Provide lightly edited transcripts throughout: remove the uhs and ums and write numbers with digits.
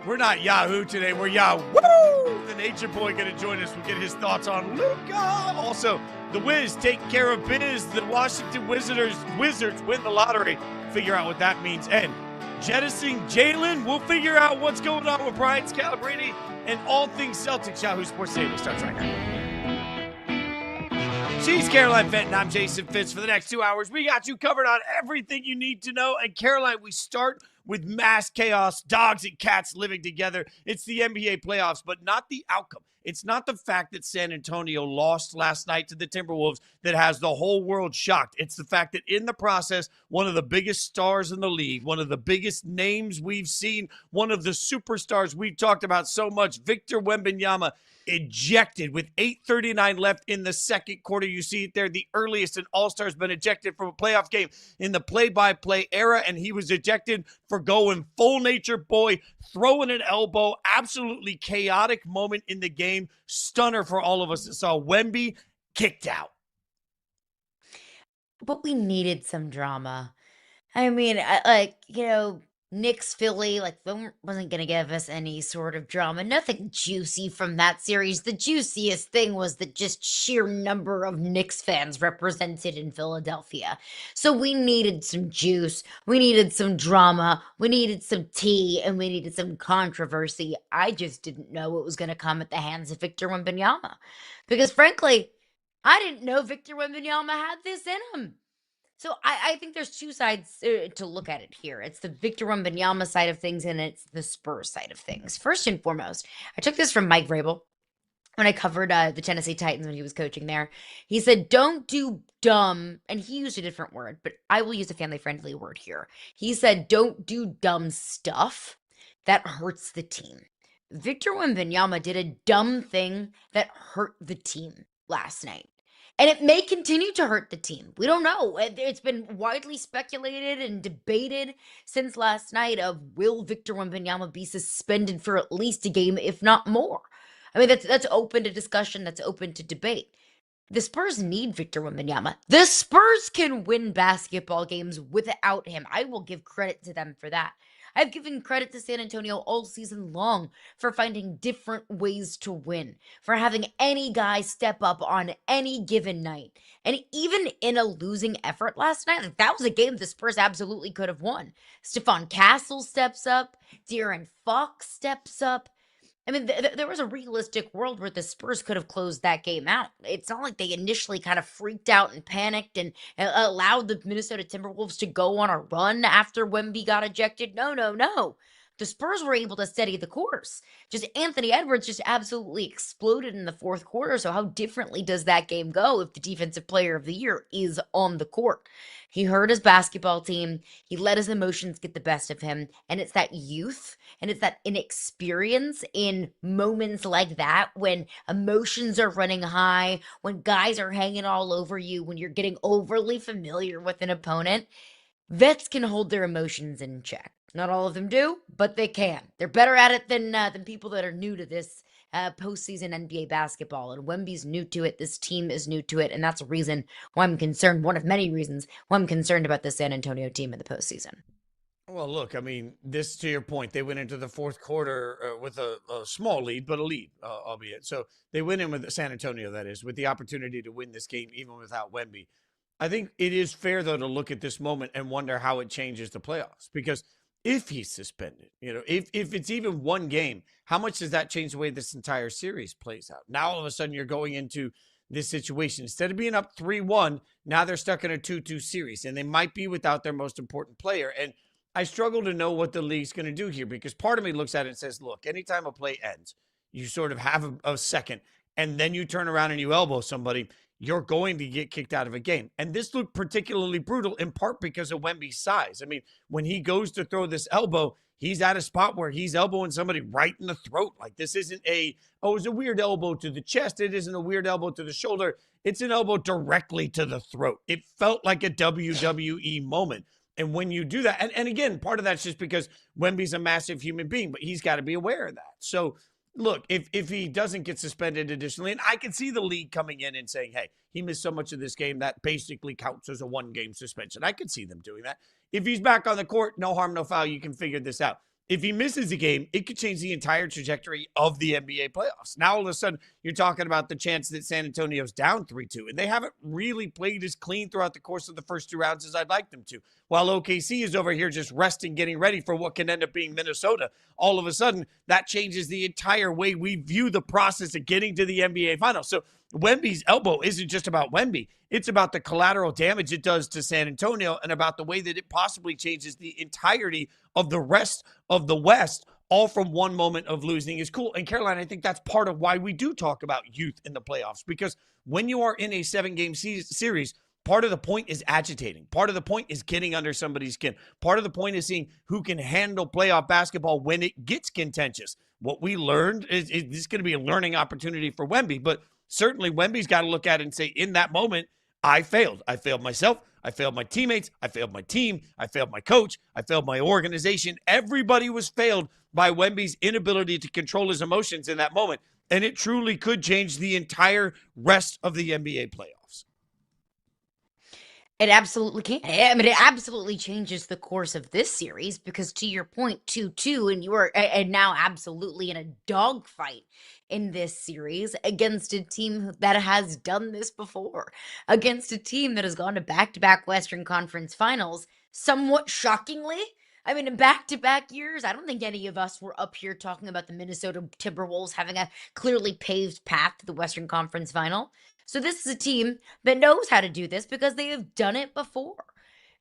We're not Yahoo today. We're Yahoo! The Nature Boy going to join us. We'll get his thoughts on Luka. Also, the Wiz taking care of biz. The Washington Wizards win the lottery. Figure out what that means. And jettisoning Jaylen. We'll figure out what's going on with Brian Scalabrine and all things Celtics. Yahoo Sports Daily starts right now. She's Caroline Fenton. I'm Jason Fitz. For the next 2 hours, we got you covered on everything you need to know. And Caroline, we start with mass chaos, dogs and cats living together. It's the NBA playoffs, but not the outcome. It's not the fact that San Antonio lost last night to the Timberwolves that has the whole world shocked. It's the fact that in the process, one of the biggest stars in the league, one of the biggest names we've seen, one of the superstars we've talked about so much, Victor Wembanyama, ejected with 8:39 left in the second quarter. You see it there, the earliest an All-Star's been ejected from a playoff game in the play-by-play era, and he was ejected for going full Nature Boy, throwing an elbow. Absolutely chaotic moment in the game. Stunner for all of us that saw Wemby kicked out. But we needed some drama. I mean, Knicks, Philly, wasn't going to give us any sort of drama. Nothing juicy from that series. The juiciest thing was the just sheer number of Knicks fans represented in Philadelphia. So we needed some juice. We needed some drama. We needed some tea. And we needed some controversy. I just didn't know what was going to come at the hands of Victor Wembanyama. Because frankly, I didn't know Victor Wembanyama had this in him. So I think there's two sides to look at it here. It's the Victor Wembanyama side of things, and it's the Spurs side of things. First and foremost, I took this from Mike Vrabel when I covered the Tennessee Titans when he was coaching there. He said, don't do dumb, and he used a different word, but I will use a family-friendly word here. He said, don't do dumb stuff that hurts the team. Victor Wembanyama did a dumb thing that hurt the team last night. And it may continue to hurt the team. We don't know. It's been widely speculated and debated since last night of will Victor Wembanyama be suspended for at least a game, if not more. I mean, that's open to discussion. That's open to debate. The Spurs need Victor Wembanyama. The Spurs can win basketball games without him. I will give credit to them for that. I've given credit to San Antonio all season long for finding different ways to win, for having any guy step up on any given night. And even in a losing effort last night, that was a game the Spurs absolutely could have won. Stephon Castle steps up. Darryn Fox steps up. I mean, there was a realistic world where the Spurs could have closed that game out. It's not like they initially kind of freaked out and panicked and allowed the Minnesota Timberwolves to go on a run after Wemby got ejected. No. The Spurs were able to steady the course. Just Anthony Edwards just absolutely exploded in the fourth quarter. So how differently does that game go if the defensive player of the year is on the court? He hurt his basketball team. He let his emotions get the best of him. And it's that youth and it's that inexperience in moments like that when emotions are running high, when guys are hanging all over you, when you're getting overly familiar with an opponent. Vets can hold their emotions in check. Not all of them do, but they can. They're better at it than people that are new to this postseason NBA basketball. And Wemby's new to it. This team is new to it. And that's a reason why I'm concerned. One of many reasons why I'm concerned about the San Antonio team in the postseason. Well, look, I mean, this, to your point, they went into the fourth quarter with a small lead, but a lead, albeit. So they went in with San Antonio, that is, with the opportunity to win this game even without Wemby. I think it is fair, though, to look at this moment and wonder how it changes the playoffs. Because if he's suspended, if it's even one game, how much does that change the way this entire series plays out? Now, all of a sudden, you're going into this situation. Instead of being up 3-1, now they're stuck in a 2-2 series, and they might be without their most important player. And I struggle to know what the league's going to do here because part of me looks at it and says, look, anytime a play ends, you sort of have a second, and then you turn around and you elbow somebody, you're going to get kicked out of a game. And this looked particularly brutal in part because of Wemby's size. I mean, when he goes to throw this elbow, he's at a spot where he's elbowing somebody right in the throat. Like this isn't it's a weird elbow to the chest. It isn't a weird elbow to the shoulder. It's an elbow directly to the throat. It felt like a WWE moment. And when you do that, and again, part of that's just because Wemby's a massive human being, but he's got to be aware of that. So look, if he doesn't get suspended additionally, and I can see the league coming in and saying, hey, he missed so much of this game, that basically counts as a one-game suspension. I could see them doing that. If he's back on the court, no harm, no foul, you can figure this out. If he misses a game, it could change the entire trajectory of the NBA playoffs. Now, all of a sudden, you're talking about the chance that San Antonio's down 3-2, and they haven't really played as clean throughout the course of the first 2 rounds as I'd like them to. While OKC is over here just resting, getting ready for what can end up being Minnesota, all of a sudden, that changes the entire way we view the process of getting to the NBA Finals. So Wemby's elbow isn't just about Wemby. It's about the collateral damage it does to San Antonio and about the way that it possibly changes the entirety of the rest of the West, all from one moment of losing is cool. And Caroline, I think that's part of why we do talk about youth in the playoffs, because when you are in a 7-game series, part of the point is agitating. Part of the point is getting under somebody's skin. Part of the point is seeing who can handle playoff basketball when it gets contentious. What we learned is this is going to be a learning opportunity for Wemby, but certainly Wemby's got to look at it and say, in that moment, I failed. I failed myself. I failed my teammates. I failed my team. I failed my coach. I failed my organization. Everybody was failed by Wemby's inability to control his emotions in that moment. And it truly could change the entire rest of the NBA playoffs. It absolutely can. I mean, it absolutely changes the course of this series because, to your point, 2-2, and you are and now absolutely in a dogfight in this series against a team that has done this before, against a team that has gone to back-to-back Western Conference Finals, somewhat shockingly. I mean, in back-to-back years, I don't think any of us were up here talking about the Minnesota Timberwolves having a clearly paved path to the Western Conference Final. So this is a team that knows how to do this because they have done it before.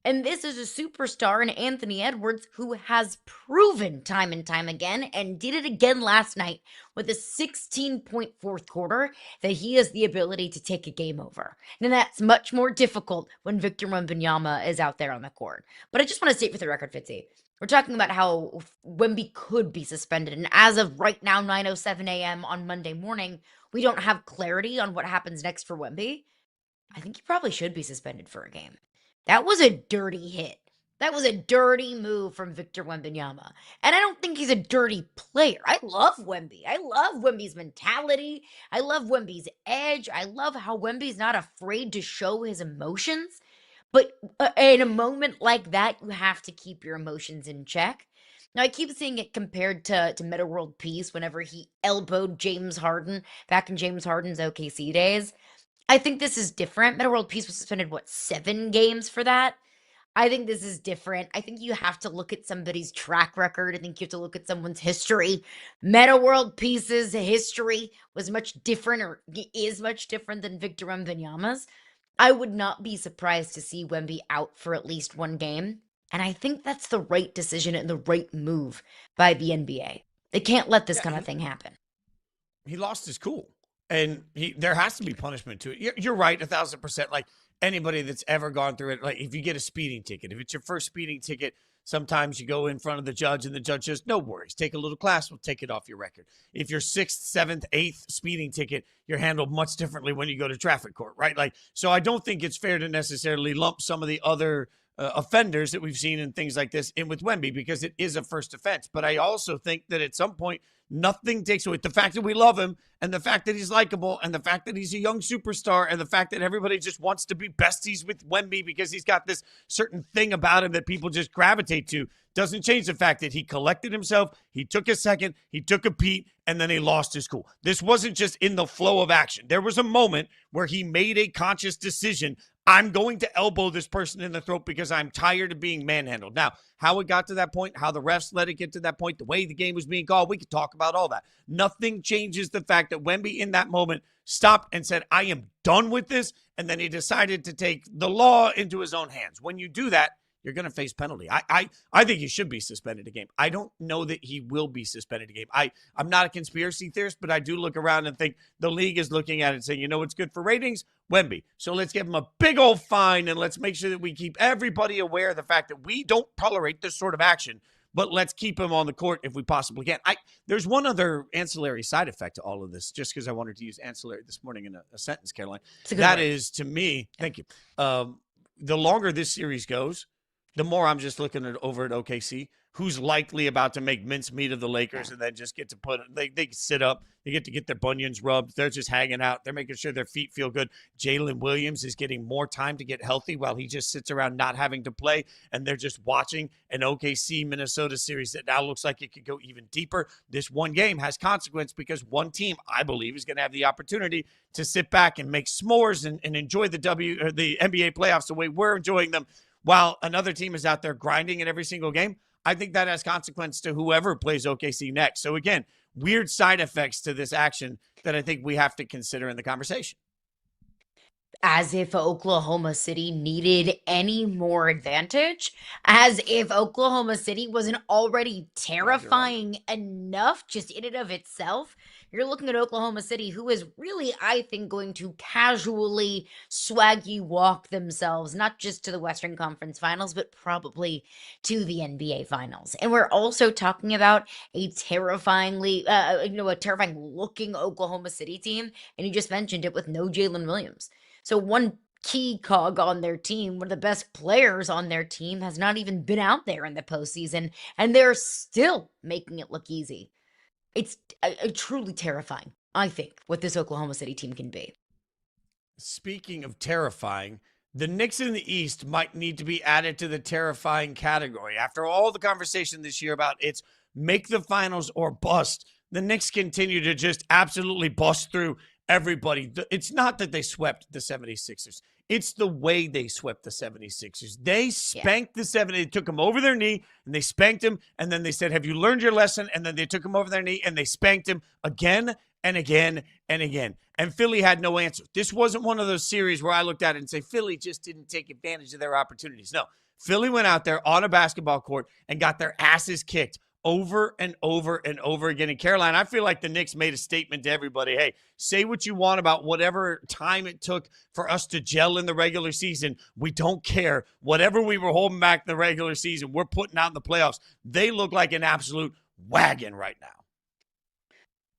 And this is a superstar in Anthony Edwards who has proven time and time again and did it again last night with a 16-point fourth quarter that he has the ability to take a game over. And that's much more difficult when Victor Wembanyama is out there on the court. But I just want to state for the record, Fitzy, we're talking about how Wemby could be suspended. And as of right now, 9:07 a.m. on Monday morning, we don't have clarity on what happens next for Wemby. I think he probably should be suspended for a game. That was a dirty hit. That was a dirty move from Victor Wembanyama. And I don't think he's a dirty player. I love Wemby. I love Wemby's mentality. I love Wemby's edge. I love how Wemby's not afraid to show his emotions. But in a moment like that, you have to keep your emotions in check. Now, I keep seeing it compared to Meta World Peace whenever he elbowed James Harden back in James Harden's OKC days. I think this is different. Meta World Peace was suspended, 7 games for that? I think this is different. I think you have to look at somebody's track record. I think you have to look at someone's history. Meta World Peace's history was much different, or is much different than Victor Wembanyama's. I would not be surprised to see Wemby out for at least 1 game. And I think that's the right decision and the right move by the NBA. They can't let this kind of thing happen. He lost his cool. And there has to be punishment to it. You're right, 1,000%. Like, anybody that's ever gone through it, like if you get a speeding ticket, if it's your first speeding ticket, sometimes you go in front of the judge and the judge says, no worries, take a little class, we'll take it off your record. If your 6th, 7th, 8th speeding ticket, you're handled much differently when you go to traffic court, right? Like, so I don't think it's fair to necessarily lump some of the other offenders that we've seen and things like this in with Wemby because it is a first offense. But I also think that at some point, nothing takes away the fact that we love him and the fact that he's likable and the fact that he's a young superstar and the fact that everybody just wants to be besties with Wemby because he's got this certain thing about him that people just gravitate to doesn't change the fact that he collected himself, he took a second, he took a beat, and then he lost his cool. This wasn't just in the flow of action. There was a moment where he made a conscious decision. I'm going to elbow this person in the throat because I'm tired of being manhandled. Now, how it got to that point, how the refs let it get to that point, the way the game was being called, we could talk about all that. Nothing changes the fact that Wemby in that moment stopped and said, I am done with this. And then he decided to take the law into his own hands. When you do that, you're going to face penalty. I think he should be suspended a game. I don't know that he will be suspended a game. I'm not a conspiracy theorist, but I do look around and think the league is looking at it and saying, you know what's good for ratings? Wemby. So let's give him a big old fine and let's make sure that we keep everybody aware of the fact that we don't tolerate this sort of action, but let's keep him on the court if we possibly can. There's one other ancillary side effect to all of this, just because I wanted to use ancillary this morning in a sentence, Caroline. That is, to me, thank you. The longer this series goes, the more I'm just looking over at OKC, who's likely about to make mincemeat of the Lakers and then just get to they sit up, they get to get their bunions rubbed. They're just hanging out. They're making sure their feet feel good. Jalen Williams is getting more time to get healthy while he just sits around not having to play. And they're just watching an OKC Minnesota series that now looks like it could go even deeper. This one game has consequence because one team, I believe, is going to have the opportunity to sit back and make s'mores and enjoy the NBA playoffs the way we're enjoying them, while another team is out there grinding in every single game. I think that has consequence to whoever plays OKC next. So again, weird side effects to this action that I think we have to consider in the conversation. As if Oklahoma City needed any more advantage, as if Oklahoma City wasn't already terrifying enough just in and of itself. You're looking at Oklahoma City, who is really, I think, going to casually swaggy walk themselves, not just to the Western Conference Finals, but probably to the NBA Finals. And we're also talking about a terrifyingly, a terrifying looking Oklahoma City team. And you just mentioned it with no Jaylen Williams. So one key cog on their team, one of the best players on their team, has not even been out there in the postseason, and they're still making it look easy. It's truly terrifying, I think, what this Oklahoma City team can be. Speaking of terrifying, the Knicks in the East might need to be added to the terrifying category. After all the conversation this year about it's make the finals or bust, the Knicks continue to just absolutely bust through everybody. It's not that they swept the 76ers. It's the way they swept the 76ers. They spanked the 70s. They took them over their knee, and they spanked him, and then they said, have you learned your lesson? And then they took him over their knee, and they spanked him again and again and again. And Philly had no answer. This wasn't one of those series where I looked at it and say, Philly just didn't take advantage of their opportunities. No, Philly went out there on a basketball court and got their asses kicked over and over and over again. In Carolina, I feel like the Knicks made a statement to everybody. Hey, say what you want about whatever time it took for us to gel in the regular season. We don't care. Whatever we were holding back in the regular season, we're putting out in the playoffs. They look like an absolute wagon right now.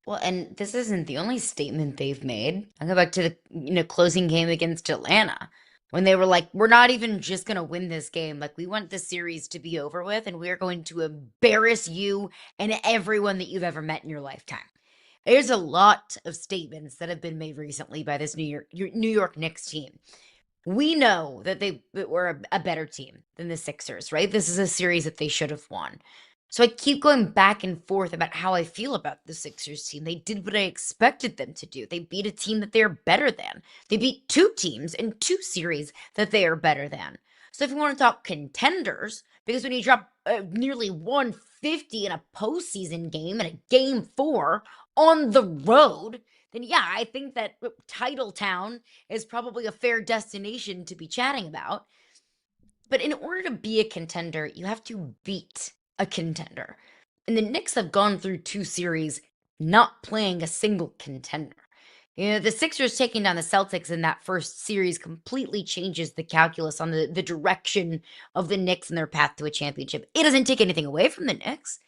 Well, and this isn't the only statement they've made. I go back to the closing game against Atlanta, when they were like, we're not even just going to win this game. Like, we want this series to be over with, and we're going to embarrass you and everyone that you've ever met in your lifetime. There's a lot of statements that have been made recently by this New York Knicks team. We know that they were a better team than the Sixers, right? This is a series that they should have won. So I keep going back and forth about how I feel about the Sixers team. They did what I expected them to do. They beat a team that they're better than. They beat two teams in two series that they are better than. So if you want to talk contenders, because when you drop nearly 150 in a postseason game in a game 4 on the road, then yeah, I think that Titletown is probably a fair destination to be chatting about. But in order to be a contender, you have to beat a contender. And the Knicks have gone through 2 series not playing a single contender. The Sixers taking down the Celtics in that first series completely changes the calculus on the direction of the Knicks and their path to a championship. It doesn't take anything away from the Knicks,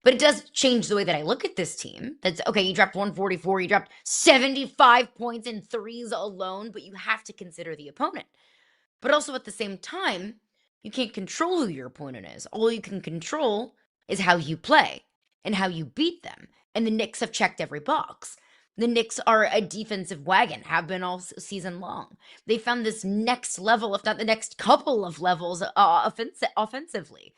but it does change the way that I look at this team. That's okay, you dropped 144, you dropped 75 points in threes alone, but you have to consider the opponent. But also at the same time, you can't control who your opponent is. All you can control is how you play and how you beat them. And the Knicks have checked every box. The Knicks are a defensive wagon, have been all season long. They found this next level, if not the next couple of levels, offensively.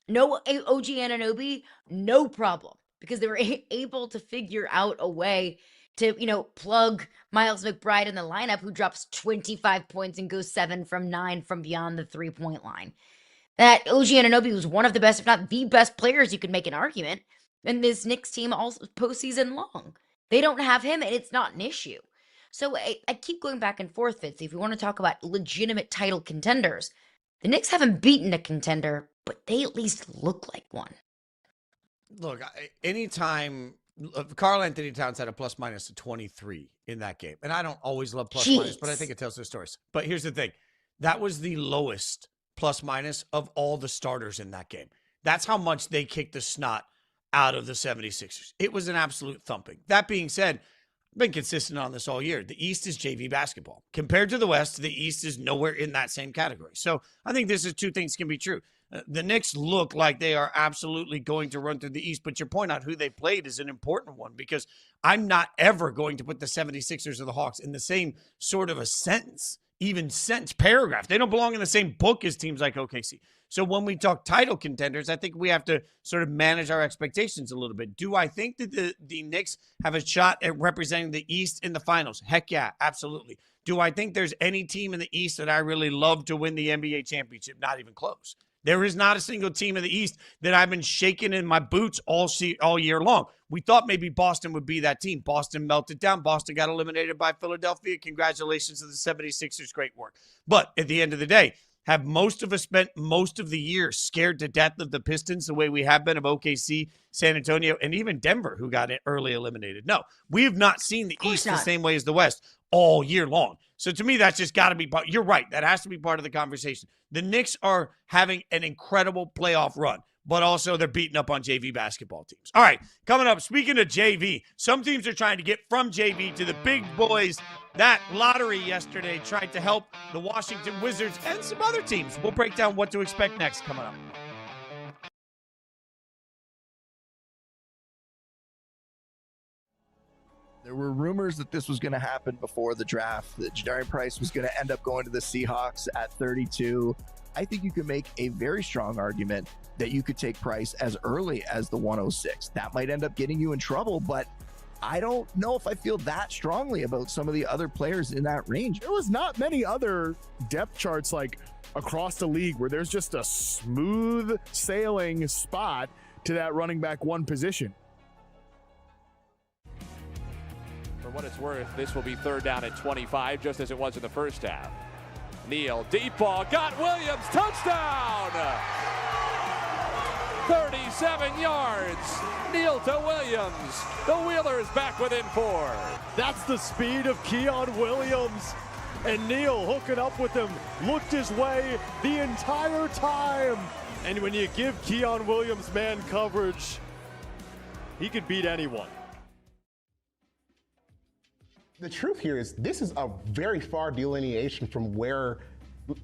No OG Anunoby, no problem, because they were able to figure out a way to, plug Miles McBride in the lineup, who drops 25 points and goes 7 from 9 from beyond the 3-point line. That OG Anunoby was one of the best, if not the best players you could make an argument. And this Knicks team also postseason long. They don't have him, and it's not an issue. So I keep going back and forth, Fitzy. If we want to talk about legitimate title contenders, the Knicks haven't beaten a contender, but they at least look like one. Look, anytime Karl Anthony Towns had a plus minus of 23 in that game. And I don't always love plus minus, but I think it tells their stories. But here's the thing. That was the lowest plus minus of all the starters in that game. That's how much they kicked the snot out of the 76ers. It was an absolute thumping. That being said, I've been consistent on this all year. The East is JV basketball. Compared to the West, the East is nowhere in that same category. So I think this is two things can be true. The Knicks look like they are absolutely going to run through the East, but your point on who they played is an important one because I'm not ever going to put the 76ers or the Hawks in the same sort of a sentence, even sentence, paragraph. They don't belong in the same book as teams like OKC. So when we talk title contenders, I think we have to sort of manage our expectations a little bit. Do I think that the Knicks have a shot at representing the East in the finals? Heck yeah, absolutely. Do I think there's any team in the East that I really love to win the NBA championship? Not even close. There is not a single team in the East that I've been shaking in my boots all year long. We thought maybe Boston would be that team. Boston melted down. Boston got eliminated by Philadelphia. Congratulations to the 76ers. Great work. But at the end of the day, have most of us spent most of the year scared to death of the Pistons the way we have been of OKC, San Antonio, and even Denver, who got early eliminated? No, we have not seen the East the same way as the West all year long. So to me, that's just got to be part. You're right. That has to be part of the conversation. The Knicks are having an incredible playoff run, but also they're beating up on JV basketball teams. All right, coming up, speaking of JV, some teams are trying to get from JV to the big boys. That lottery yesterday tried to help the Washington Wizards and some other teams. We'll break down what to expect next coming up. There were rumors that this was going to happen before the draft, that Darryn Price was going to end up going to the Seahawks at 32. I think you could make a very strong argument that you could take Price as early as the 106. That might end up getting you in trouble, but I don't know if I feel that strongly about some of the other players in that range. There was not many other depth charts like across the league where there's just a smooth sailing spot to that running back one position. For what it's worth, this will be 3rd down and 25, just as it was in the first half. Neal, deep ball, got Williams, touchdown! 37 yards, Neal to Williams. The Wheelers back within 4. That's the speed of Keon Williams. And Neal hooking up with him, looked his way the entire time. And when you give Keon Williams man coverage, he could beat anyone. The truth here is this is a very far delineation from where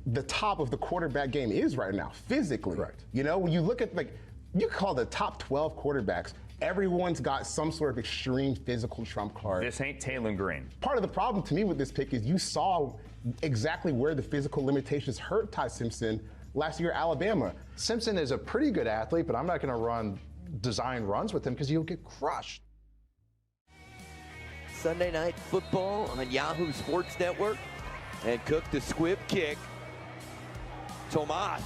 the top of the quarterback game is right now, physically. Correct. You know, when you look at, like, you call the top 12 quarterbacks, everyone's got some sort of extreme physical trump card. This ain't Taylor Green. Part of the problem to me with this pick is you saw exactly where the physical limitations hurt Ty Simpson last year at Alabama. Simpson is a pretty good athlete, but I'm not going to run design runs with him because you'll get crushed. Sunday Night Football on Yahoo Sports Network. And Cook the squib kick. Tomas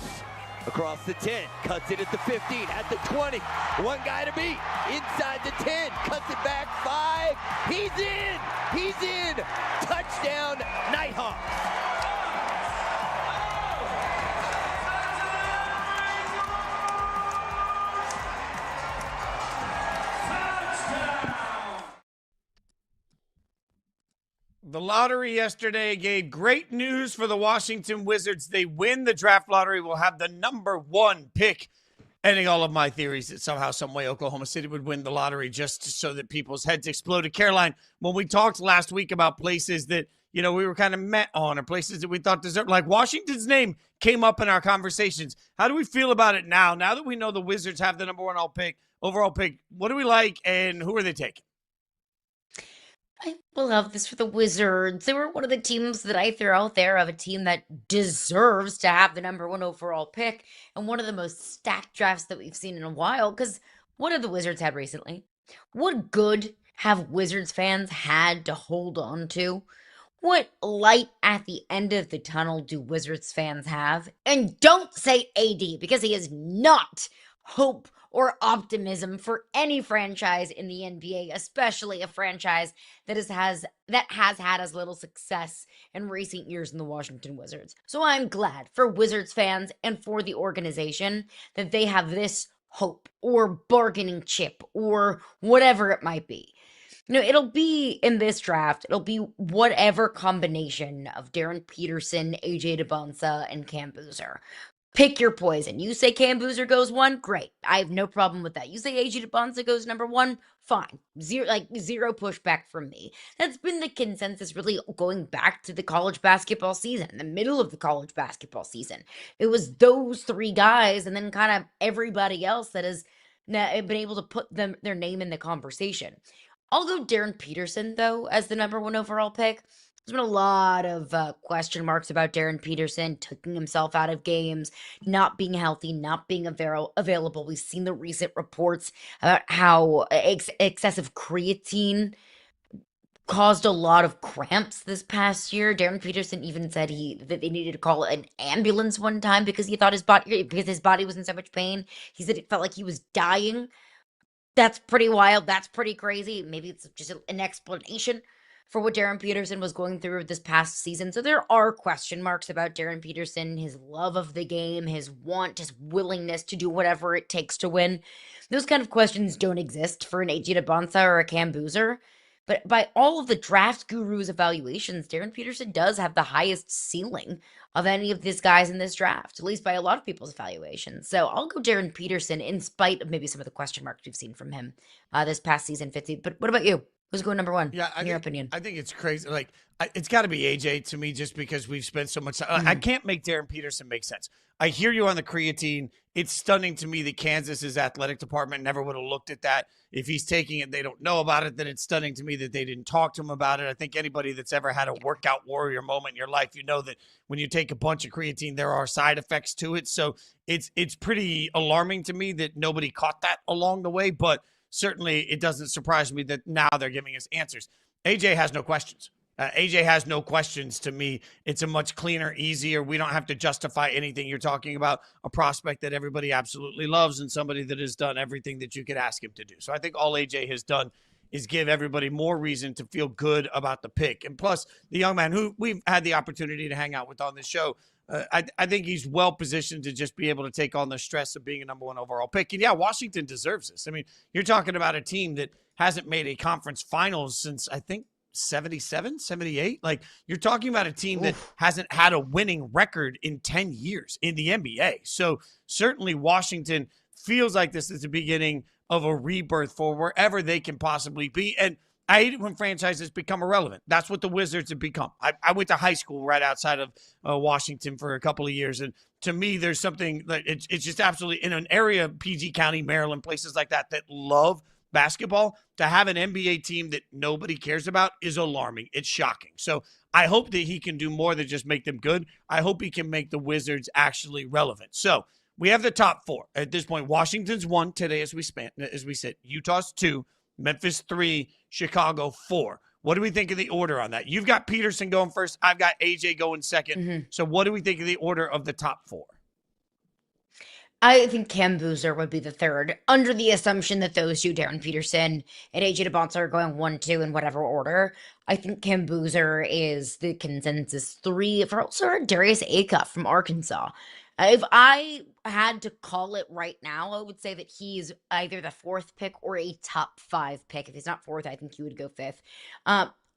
across the 10, cuts it at the 15, at the 20. One guy to beat, inside the 10, cuts it back 5. He's in! He's in! Touchdown, Nighthawks! The lottery yesterday gave great news for the Washington Wizards. They win the draft lottery, will have the number 1 pick. Ending all of my theories that somehow, some way, Oklahoma City would win the lottery just so that people's heads exploded. Caroline, when we talked last week about places that, you know, we were kind of met on or places that we thought deserved, like Washington's name came up in our conversations. How do we feel about it now? Now that we know the Wizards have the number 1 overall pick, what do we like and who are they taking? I love this for the Wizards. They were one of the teams that I threw out there of a team that deserves to have the number 1 overall pick and one of the most stacked drafts that we've seen in a while. Because what have the Wizards had recently? What good have Wizards fans had to hold on to? What light at the end of the tunnel do Wizards fans have? And don't say AD, because he is not hope or optimism for any franchise in the NBA, especially a franchise that has had as little success in recent years in the Washington Wizards. So I'm glad for Wizards fans and for the organization that they have this hope or bargaining chip or whatever it might be. You know, it'll be in this draft, it'll be whatever combination of Darren Peterson, AJ DeBonsa, and Cam Boozer. Pick your poison. You say Cam Boozer goes 1, great. I have no problem with that. You say AJ DeBonza goes number 1, fine. Zero pushback from me. That's been the consensus really going back to the college basketball season, the middle of the college basketball season. It was those 3 guys and then kind of everybody else that has been able to put their name in the conversation. I'll go Darren Peterson, though, as the number 1 overall pick. There's been a lot of question marks about Darren Peterson taking himself out of games, not being healthy, not being available. We've seen the recent reports about how excessive creatine caused a lot of cramps this past year. Darren Peterson even said that they needed to call an ambulance one time because his body was in so much pain. He said it felt like he was dying. That's pretty wild. That's pretty crazy. Maybe it's just an explanation for what Darren Peterson was going through this past season. So there are question marks about Darren Peterson, his love of the game, his willingness to do whatever it takes to win. Those kind of questions don't exist for an AJ DeBonza or a Cam Boozer. But by all of the draft gurus' evaluations, Darren Peterson does have the highest ceiling of any of these guys in this draft, at least by a lot of people's evaluations. So I'll go Darren Peterson in spite of maybe some of the question marks we've seen from him this past season 50. But what about you? Who's going number 1? Yeah, in your opinion? I think it's crazy. Like, it's got to be AJ to me, just because we've spent so much time. I can't make Darren Peterson make sense. I hear you on the creatine. It's stunning to me that Kansas's athletic department never would have looked at that. If he's taking it, they don't know about it. Then it's stunning to me that they didn't talk to him about it. I think anybody that's ever had a workout warrior moment in your life, you know that when you take a bunch of creatine, there are side effects to it. So it's pretty alarming to me that nobody caught that along the way. But certainly it doesn't surprise me that now they're giving us answers. AJ has no questions. AJ has no questions to me. It's a much cleaner, easier. We don't have to justify anything. You're talking about a prospect that everybody absolutely loves and somebody that has done everything that you could ask him to do. So I think all AJ has done is give everybody more reason to feel good about the pick. And plus, the young man who we've had the opportunity to hang out with on this show, I think he's well positioned to just be able to take on the stress of being a number 1 overall pick. And yeah, Washington deserves this. I mean, you're talking about a team that hasn't made a conference finals since, I think, 77, 78. Like, you're talking about a team that hasn't had a winning record in 10 years in the NBA. So certainly Washington feels like this is the beginning of a rebirth for wherever they can possibly be. And I hate it when franchises become irrelevant. That's what the Wizards have become. I went to high school right outside of Washington for a couple of years. And to me, there's something that it's just absolutely in an area, PG County, Maryland, places like that love basketball. To have an NBA team that nobody cares about is alarming. It's shocking. So I hope that he can do more than just make them good. I hope he can make the Wizards actually relevant. So we have the top 4. At this point, Washington's 1 today as we said. Utah's 2. Memphis 3, Chicago 4. What do we think of the order on that? You've got Peterson going first. I've got AJ going second. So what do we think of the order of the top 4? I think Cam Boozer would be the 3rd, under the assumption that those two, Darren Peterson and AJ DeBonza, are going 1, 2 in whatever order. I think Cam Boozer is the consensus 3 for also Darius Acuff from Arkansas. If I had to call it right now, I would say that he's either the 4th pick or a top 5 pick. If he's not 4th, I think he would go 5th.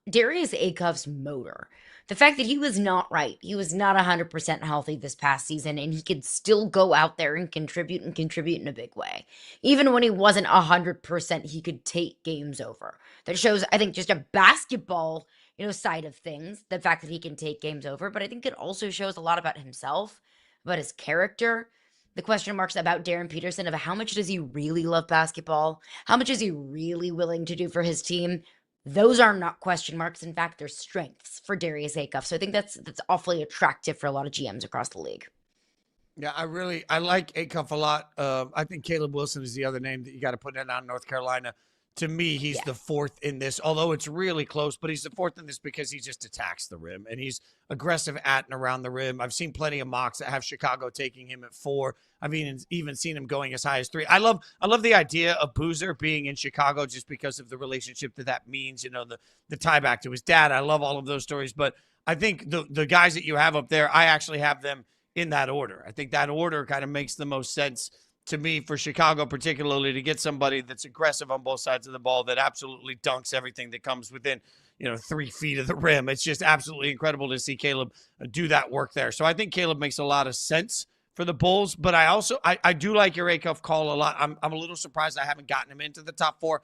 Darius Acuff's motor. The fact that he was not 100% healthy this past season, and he could still go out there and contribute in a big way. Even when he wasn't 100%, he could take games over. That shows, I think, just a basketball, side of things, the fact that he can take games over, but I think it also shows a lot about himself, about his character, the question marks about Darren Peterson of how much does he really love basketball? How much is he really willing to do for his team? Those are not question marks. In fact, they're strengths for Darius Acuff. So I think that's awfully attractive for a lot of GMs across the league. Yeah, I like Acuff a lot. I think Caleb Wilson is the other name that you got to put in on North Carolina. To me, he's the 4th in this, although it's really close, but he's the 4th in this because he just attacks the rim and he's aggressive at and around the rim. I've seen plenty of mocks that have Chicago taking him at 4. I've even seen him going as high as 3. I love the idea of Boozer being in Chicago just because of the relationship that means, the tie back to his dad. I love all of those stories, but I think the guys that you have up there, I actually have them in that order. I think that order kind of makes the most sense to me for Chicago, particularly to get somebody that's aggressive on both sides of the ball, that absolutely dunks everything that comes within, 3 feet of the rim. It's just absolutely incredible to see Caleb do that work there. So I think Caleb makes a lot of sense for for the Bulls, but I do like your Acuff call a lot. I'm a little surprised I haven't gotten him into the top 4.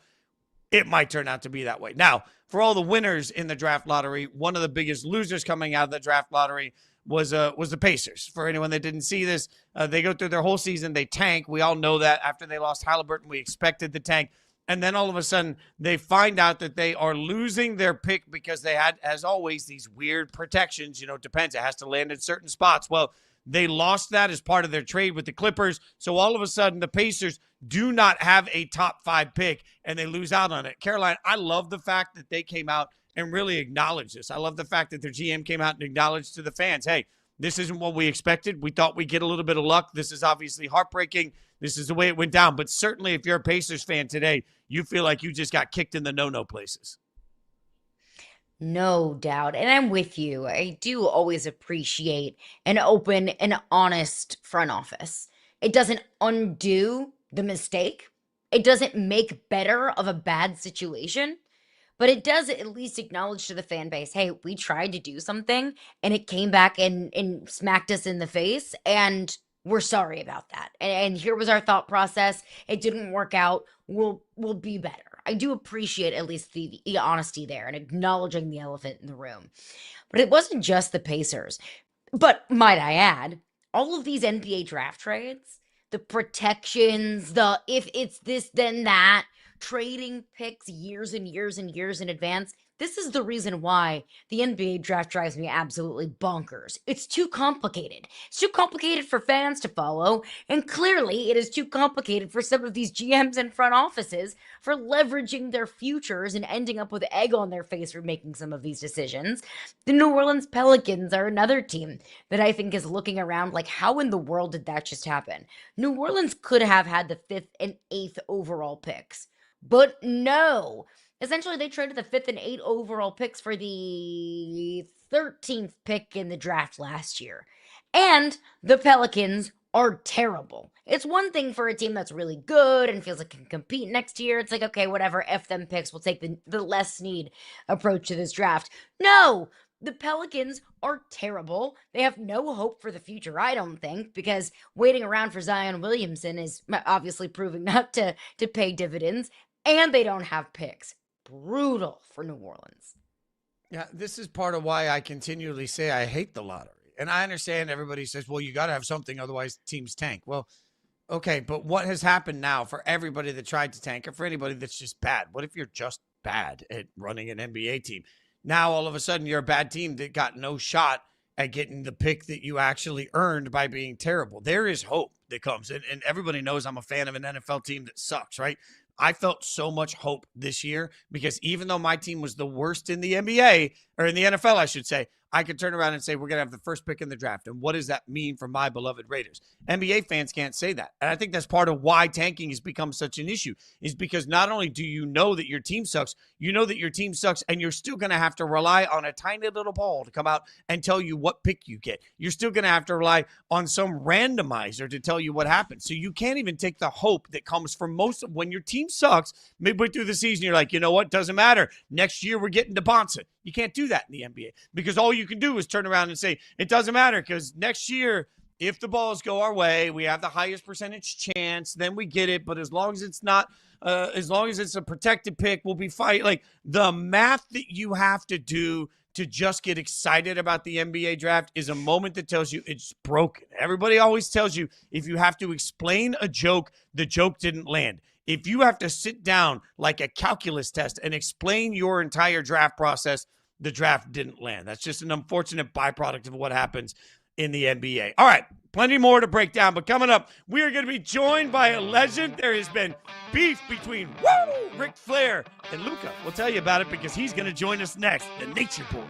It might turn out to be that way. Now, for all the winners in the draft lottery, one of the biggest losers coming out of the draft lottery was the Pacers. For anyone that didn't see this, they go through their whole season, they tank. We all know that. After they lost Halliburton, we expected the tank. And then all of a sudden, they find out that they are losing their pick because they had, as always, these weird protections. You know, it depends. It has to land in certain spots. Well, they lost that as part of their trade with the Clippers. So all of a sudden, the Pacers do not have a top 5 pick, and they lose out on it. Caroline, I love the fact that they came out and really acknowledged this. I love the fact that their GM came out and acknowledged to the fans, hey, this isn't what we expected. We thought we'd get a little bit of luck. This is obviously heartbreaking. This is the way it went down. But certainly if you're a Pacers fan today, you feel like you just got kicked in the no-no places. No doubt. And I'm with you. I do always appreciate an open and honest front office. It doesn't undo the mistake. It doesn't make better of a bad situation. But it does at least acknowledge to the fan base, hey, we tried to do something and it came back and smacked us in the face, and we're sorry about that. And here was our thought process. It didn't work out. We'll be better. I do appreciate at least the honesty there and acknowledging the elephant in the room. But it wasn't just the Pacers. But might I add, all of these NBA draft trades, the protections, the if it's this, then that, trading picks years and years and years in advance. This is the reason why the NBA draft drives me absolutely bonkers. It's too complicated. It's too complicated for fans to follow, and clearly it is too complicated for some of these GMs and front offices for leveraging their futures and ending up with egg on their face for making some of these decisions. The New Orleans Pelicans are another team that I think is looking around like, how in the world did that just happen? New Orleans could have had the 5th and 8th overall picks, but no. Essentially, they traded the 5th and 8th overall picks for the 13th pick in the draft last year. And the Pelicans are terrible. It's one thing for a team that's really good and feels like it can compete next year. It's like, okay, whatever, F them picks. We'll take the less need approach to this draft. No! The Pelicans are terrible. They have no hope for the future, I don't think, because waiting around for Zion Williamson is obviously proving not to pay dividends. And they don't have picks. Brutal for New Orleans. Yeah, this is part of why I continually say I hate the lottery. And I understand everybody says, well, you got to have something, otherwise teams tank. Well, okay, but what has happened now for everybody that tried to tank or for anybody that's just bad? What if you're just bad at running an NBA team? Now, all of a sudden, you're a bad team that got no shot at getting the pick that you actually earned by being terrible. There is hope that comes. And everybody knows I'm a fan of an NFL team that sucks, right? I felt so much hope this year because even though my team was the worst in the NBA, or in the NFL, I should say, I could turn around and say, we're going to have the first pick in the draft. And what does that mean for my beloved Raiders? NBA fans can't say that. And I think that's part of why tanking has become such an issue, is because not only do you know that your team sucks, you know that your team sucks, and you're still going to have to rely on a tiny little ball to come out and tell you what pick you get. You're still going to have to rely on some randomizer to tell you what happens. So you can't even take the hope that comes from most of when your team sucks midway through the season. You're like, you know what? Doesn't matter. Next year, we're getting DeBonsa. You can't do that in the NBA because all you can do is turn around and say, it doesn't matter because next year, if the balls go our way, we have the highest percentage chance, then we get it. But as long as it's not, as long as it's a protected pick, we'll be fine. Like the math that you have to do to just get excited about the NBA draft is a moment that tells you it's broken. Everybody always tells you if you have to explain a joke, the joke didn't land. If you have to sit down like a calculus test and explain your entire draft process, the draft didn't land. That's just an unfortunate byproduct of what happens in the NBA. All right, plenty more to break down, but coming up, we are going to be joined by a legend. There has been beef between Ric Flair and Luka. We'll tell you about it because he's going to join us next, the Nature Boy.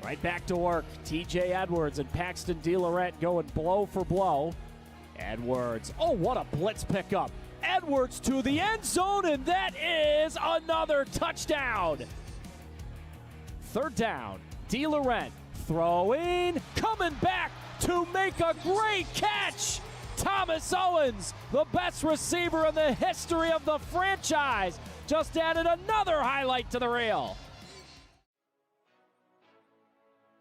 Right back to work. TJ Edwards and Paxton DeLorette going blow for blow. Edwards. Oh, what a blitz pickup. Edwards to the end zone, and that is another touchdown. Third down. DeLorette throwing, coming back to make a great catch. Thomas Owens, the best receiver in the history of the franchise, just added another highlight to the reel.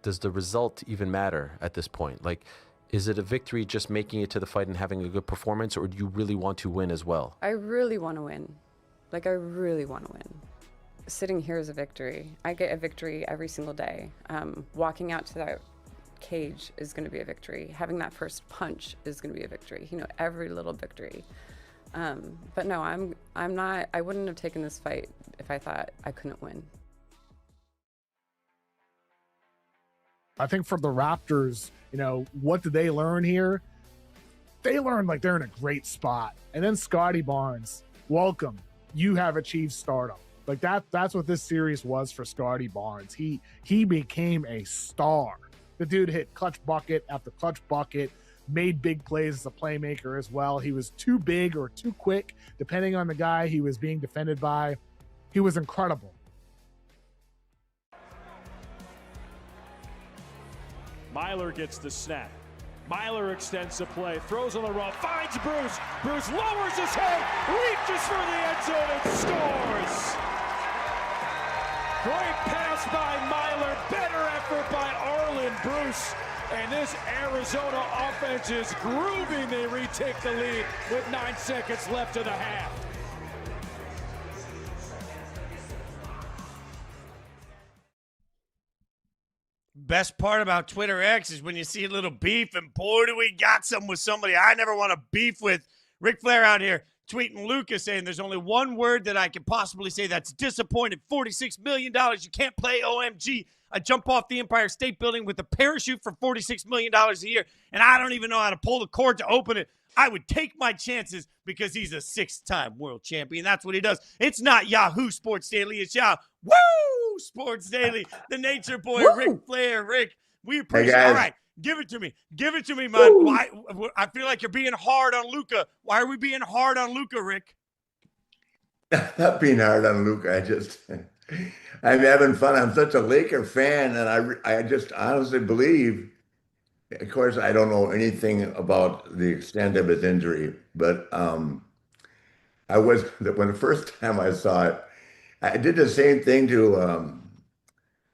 Does the result even matter at this point? Like, is it a victory just making it to the fight and having a good performance, or do you really want to win as well? I really want to win. Like, I really want to win. Sitting here is a victory. I get a victory every single day. Walking out to that cage is going to be a victory. Having that first punch is going to be a victory. You know, every little victory. But no, I'm not. I wouldn't have taken this fight if I thought I couldn't win. I think for the Raptors, you know, what did they learn here? They learned like they're in a great spot. And then Scotty Barnes, welcome. You have achieved stardom. Like that's what this series was for Scotty Barnes. He became a star. The dude hit clutch bucket after clutch bucket, made big plays as a playmaker as well. He was too big or too quick, depending on the guy he was being defended by. He was incredible. Myler gets the snap. Myler extends the play, throws on the run, finds Bruce. Bruce lowers his head, reaches for the end zone and scores. Great pass by Myler, better effort by Arlen Bruce. And this Arizona offense is grooving. They retake the lead with 9 seconds left of the half. Best part about Twitter X is when you see a little beef, and boy, do we got some with somebody I never want to beef with. Ric Flair out here tweeting Lucas saying there's only one word that I can possibly say that's disappointed. $46 million. You can't play OMG. I jump off the Empire State Building with a parachute for $46 million a year, and I don't even know how to pull the cord to open it. I would take my chances because he's a 6-time world champion. That's what he does. It's not Yahoo Sports Daily. It's Yahoo Sports Daily. The Nature Boy, Ric Flair. Rick, we appreciate it. All right, give it to me. Give it to me, man. Why? I feel like you're being hard on Luka. Why are we being hard on Luka, Rick? Not being hard on Luka. I'm having fun. I'm such a Laker fan, and I just honestly believe. Of course, I don't know anything about the extent of his injury, but when the first time I saw it, I did the same thing to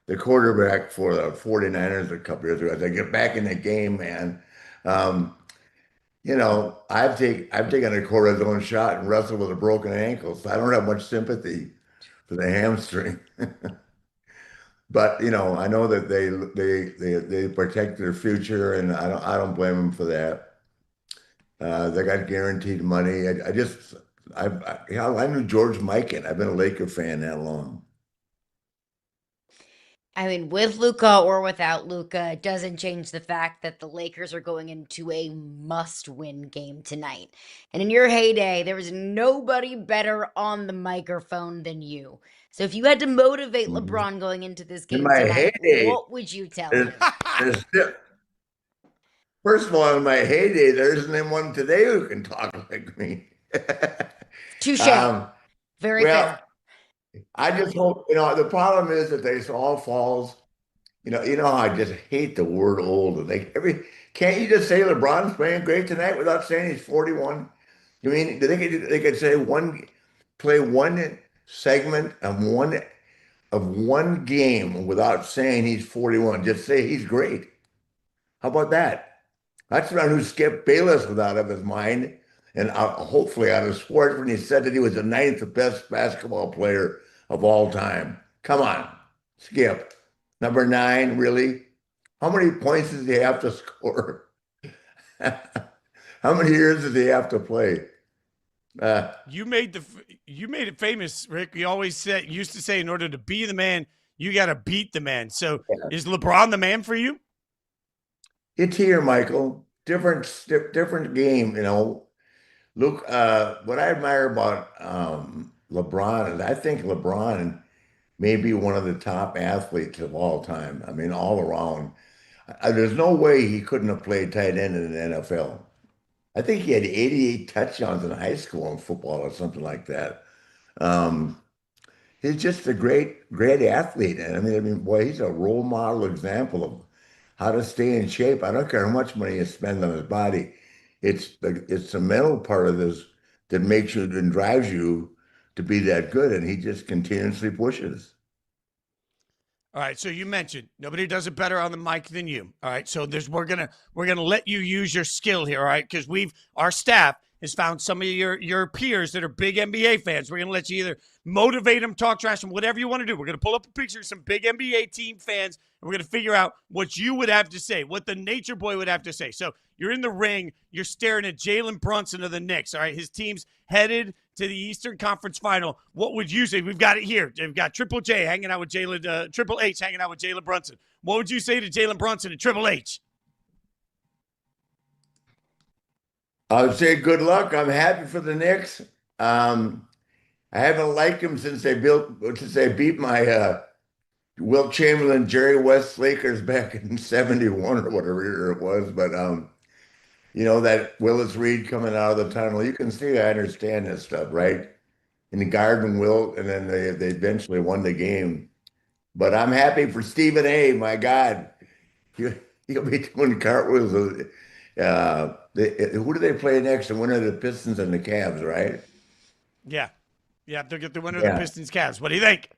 the quarterback for the 49ers a couple years ago. As I get back in the game, man, you know, I've taken a cortisone shot and wrestled with a broken ankle, so I don't have much sympathy for the hamstring. But you know, I know that they protect their future, and I don't blame them for that. They got guaranteed money. I knew George Mikan. I've been a Laker fan that long. I mean, with Luka or without Luka, it doesn't change the fact that the Lakers are going into a must-win game tonight. And in your heyday, there was nobody better on the microphone than you. So if you had to motivate LeBron going into this game tonight, what would you tell him? First of all, in my heyday, there isn't anyone today who can talk like me. Touche. Very fair. I just hope, you know, the problem is that this all falls, you know how I just hate the word old. Can't you just say LeBron's playing great tonight without saying he's 41? You mean they could say play one segment of one game without saying he's 41. Just say he's great. How about that? That's not who Skip Bayless was out of his mind, and hopefully out of sports when he said that he was the 9th best basketball player of all time. Come on, Skip. Number 9, really? How many points does he have to score? How many years does he have to play? You made it famous, Rick. You used to say, in order to be the man, you got to beat the man. So is LeBron the man for you? It's here, Michael. Different game, you know. Look, what I admire about LeBron is I think LeBron may be one of the top athletes of all time. I mean, all around. There's no way he couldn't have played tight end in the NFL. I think he had 88 touchdowns in high school in football or something like that. He's just a great athlete. And I mean, boy, he's a role model example of how to stay in shape. I don't care how much money you spend on his body. It's the mental part of this that makes you and drives you to be that good, and he just continuously pushes. All right, so you mentioned nobody does it better on the mic than you. All right, so we're gonna let you use your skill here, all right? Because our staff has found some of your peers that are big NBA fans. We're gonna let you either motivate them, talk trash them, whatever you want to do. We're gonna pull up a picture of some big NBA team fans, and we're gonna figure out what you would have to say, what the Nature Boy would have to say. So you're in the ring, you're staring at Jalen Brunson of the Knicks. All right, his team's headed to the Eastern Conference Final. What would you say? We've got it here. We've got Triple J hanging out with Triple H hanging out with Jalen Brunson. What would you say to Jalen Brunson and Triple H? I would say good luck. I'm happy for the Knicks. I haven't liked them since they beat my Wilt Chamberlain, Jerry West Lakers back in '71 or whatever year it was. But that Willis Reed coming out of the tunnel, you can see I understand this stuff, right? In the Garden Wilt, and then they eventually won the game. But I'm happy for Stephen A. My God, he'll be doing cartwheels. Who do they play next? The winner of the Pistons and the Cavs, right? Yeah, they'll get the winner of the Pistons Cavs. What do you think?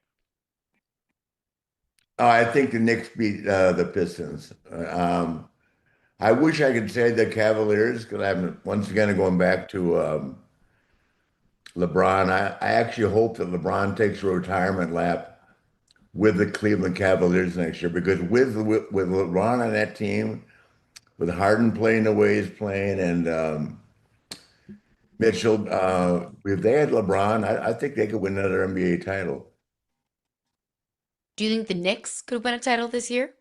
Oh, I think the Knicks beat the Pistons. I wish I could say the Cavaliers, because I'm once again going back to LeBron. I actually hope that LeBron takes a retirement lap with the Cleveland Cavaliers next year, because with LeBron on that team, with Harden playing the way he's playing, and Mitchell, if they had LeBron, I think they could win another NBA title. Do you think the Knicks could win a title this year?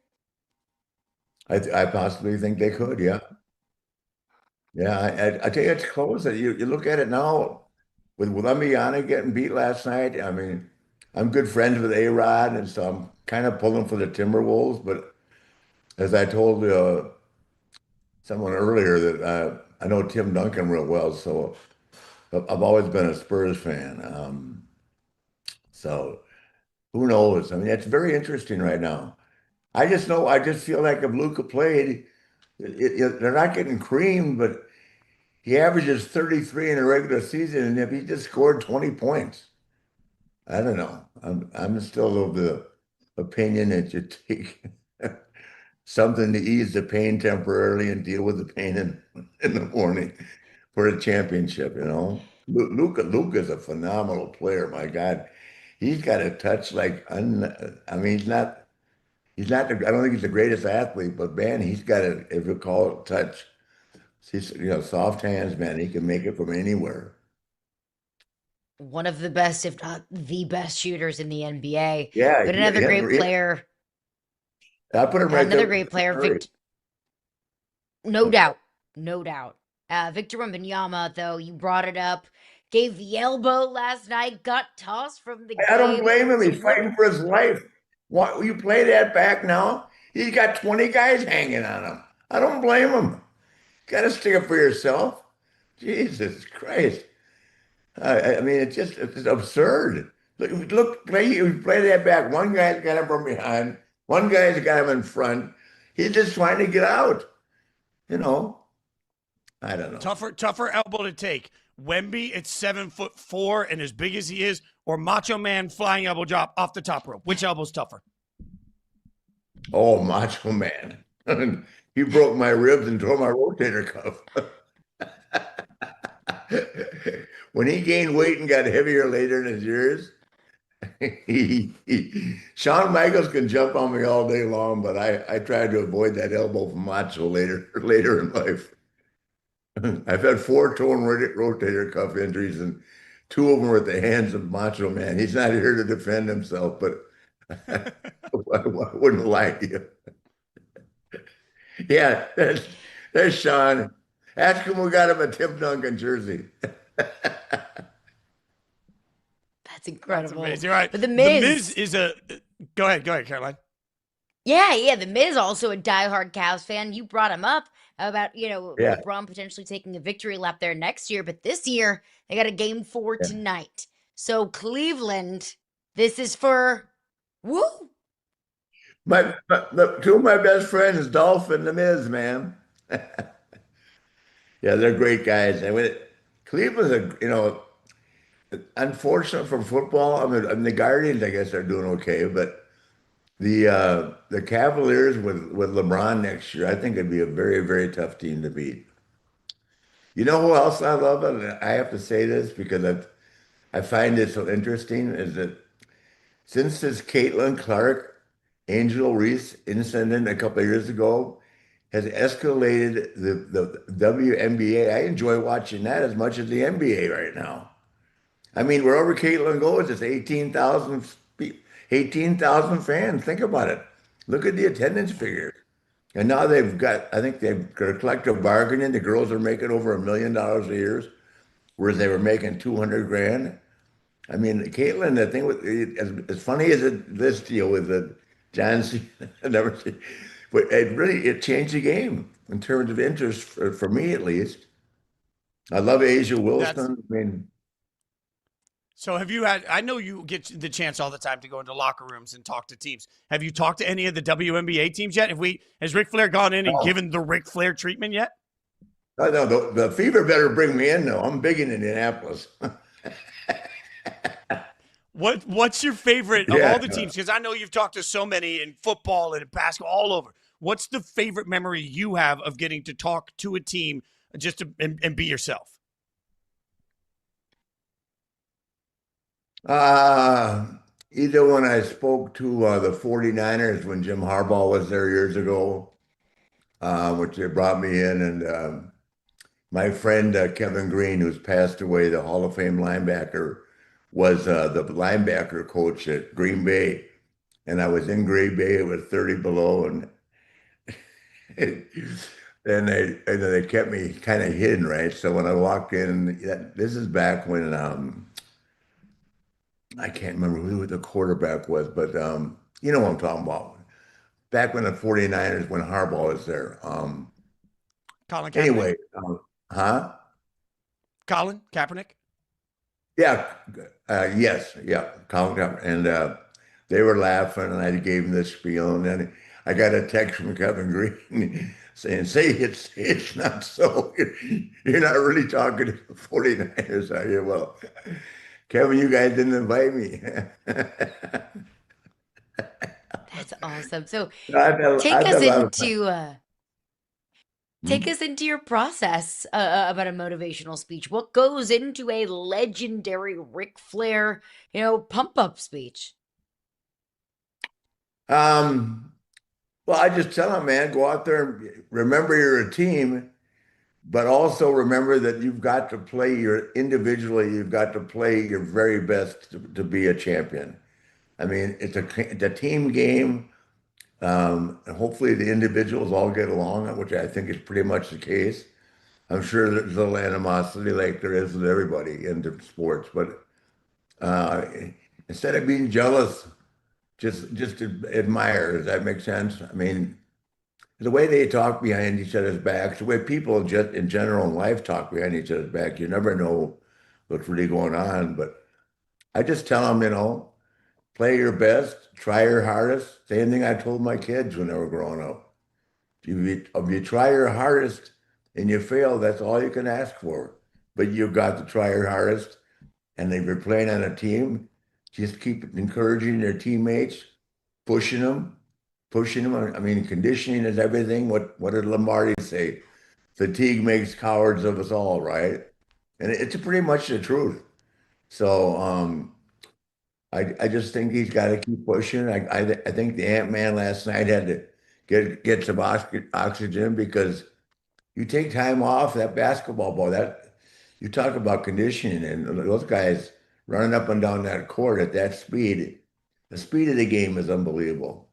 I possibly think they could, yeah. Yeah, I tell you, it's close. You look at it now, with Wemby getting beat last night. I mean, I'm good friends with A-Rod, and so I'm kind of pulling for the Timberwolves. But as I told someone earlier, that I know Tim Duncan real well, so I've always been a Spurs fan. So who knows? I mean, it's very interesting right now. I just feel like if Luka played, they're not getting creamed, but he averages 33 in a regular season, and if he just scored 20 points, I don't know. I'm still of the opinion that you take something to ease the pain temporarily and deal with the pain in the morning for a championship. Luka's a phenomenal player. My God, he's got a touch like I mean, he's not. I don't think he's the greatest athlete, but man, he's got a, if you call it touch, he's, soft hands, man. He can make it from anywhere. One of the best, if not the best shooters in the NBA. Yeah. But another great player. I put him right there. Another great player. No doubt. Victor Wembanyama, though, you brought it up. Gave the elbow last night, got tossed from the game. I don't blame him. He's fighting for his life. What, you play that back now? He's got 20 guys hanging on him. I don't blame him. Got to stick up for yourself. Jesus Christ. I mean, it's absurd. Look, play that back. One guy's got him from behind. One guy's got him in front. He's just trying to get out. I don't know. Tougher elbow to take. Wemby at 7'4" and as big as he is, or Macho Man flying elbow drop off the top rope. Which elbow's tougher? Oh, Macho Man. He broke my ribs and tore my rotator cuff. When he gained weight and got heavier later in his years, Shawn Michaels can jump on me all day long, but I tried to avoid that elbow from Macho later in life. I've had 4 torn rotator cuff injuries, and 2 of them were at the hands of Macho Man. He's not here to defend himself, but I wouldn't lie to you. Yeah, there's Sean. Ask him who got him a Tim Duncan jersey. That's incredible. That's amazing. All right. But the Miz is a go ahead, Caroline. Yeah, the Miz also a diehard Cavs fan. You brought him up about, LeBron potentially taking a victory lap there next year, but this year they got a game 4 tonight. So Cleveland, this is for woo. The 2 of my best friends, Dolph and the Miz, man. Yeah, they're great guys. And Cleveland's unfortunate for football. I mean, the Guardians, I guess, are doing okay, but the Cavaliers with LeBron next year, I think it'd be a very, very tough team to beat. You know who else I love? And I have to say this because I find it so interesting is that since this Caitlin Clark, Angel Reese incident a couple of years ago has escalated the WNBA. I enjoy watching that as much as the NBA right now. I mean, wherever Caitlin goes, it's 18,000 fans. Think about it. Look at the attendance figures. And now they've got, I think they've got a collective bargaining. The girls are making over $1 million a year, whereas they were making 200 grand. I mean, Caitlin, the thing with as funny as this deal with the John Cena, never seen, but it changed the game in terms of interest for me at least. I love Asia Wilson. I mean, so have you had, I know you get the chance all the time to go into locker rooms and talk to teams. Have you talked to any of the WNBA teams yet? Has Ric Flair gone in and given the Ric Flair treatment yet? No, the Fever better bring me in though. I'm big in Indianapolis. What's your favorite of all the teams? Because I know you've talked to so many in football and in basketball all over. What's the favorite memory you have of getting to talk to a team just to, and be yourself? Either when I spoke to the 49ers when Jim Harbaugh was there years ago, which they brought me in, and my friend Kevin Green, who's passed away, the Hall of Fame linebacker, was the linebacker coach at Green Bay. And I was in Green Bay, it was 30 below, and they kept me kind of hidden, right? So when I walked in, this is back when I can't remember who the quarterback was, but you know what I'm talking about. Back when the 49ers, when Harbaugh was there. Colin Kaepernick. Anyway, Colin Kaepernick? Yeah, yes, yeah, Colin Kaepernick. And they were laughing, and I gave them this spiel, and then I got a text from Kevin Green saying, it's not so. You're not really talking to the 49ers, are you? Well, Kevin, you guys didn't invite me. That's awesome. So take us into your process about a motivational speech. What goes into a legendary Ric Flair, pump up speech? Well, I just tell them, man, go out there and remember you're a team, but also remember that you've got to play you've got to play your very best to be a champion. I mean, it's a team game. And hopefully the individuals all get along, which I think is pretty much the case. I'm sure there's a little animosity like there is with everybody in the sports, but instead of being jealous, just admire. Does that make sense? I mean, the way they talk behind each other's backs, the way people just in general in life talk behind each other's back, you never know what's really going on. But I just tell them, play your best, try your hardest. Same thing I told my kids when they were growing up. If you try your hardest and you fail, that's all you can ask for. But you've got to try your hardest. And if you're playing on a team, just keep encouraging your teammates, pushing them. I mean, conditioning is everything. What did Lombardi say? Fatigue makes cowards of us all, right? And it's pretty much the truth. So I just think he's got to keep pushing. I think the Ant-Man last night had to get some oxygen because you take time off that basketball ball. That you talk about conditioning, and those guys running up and down that court at that speed. The speed of the game is unbelievable.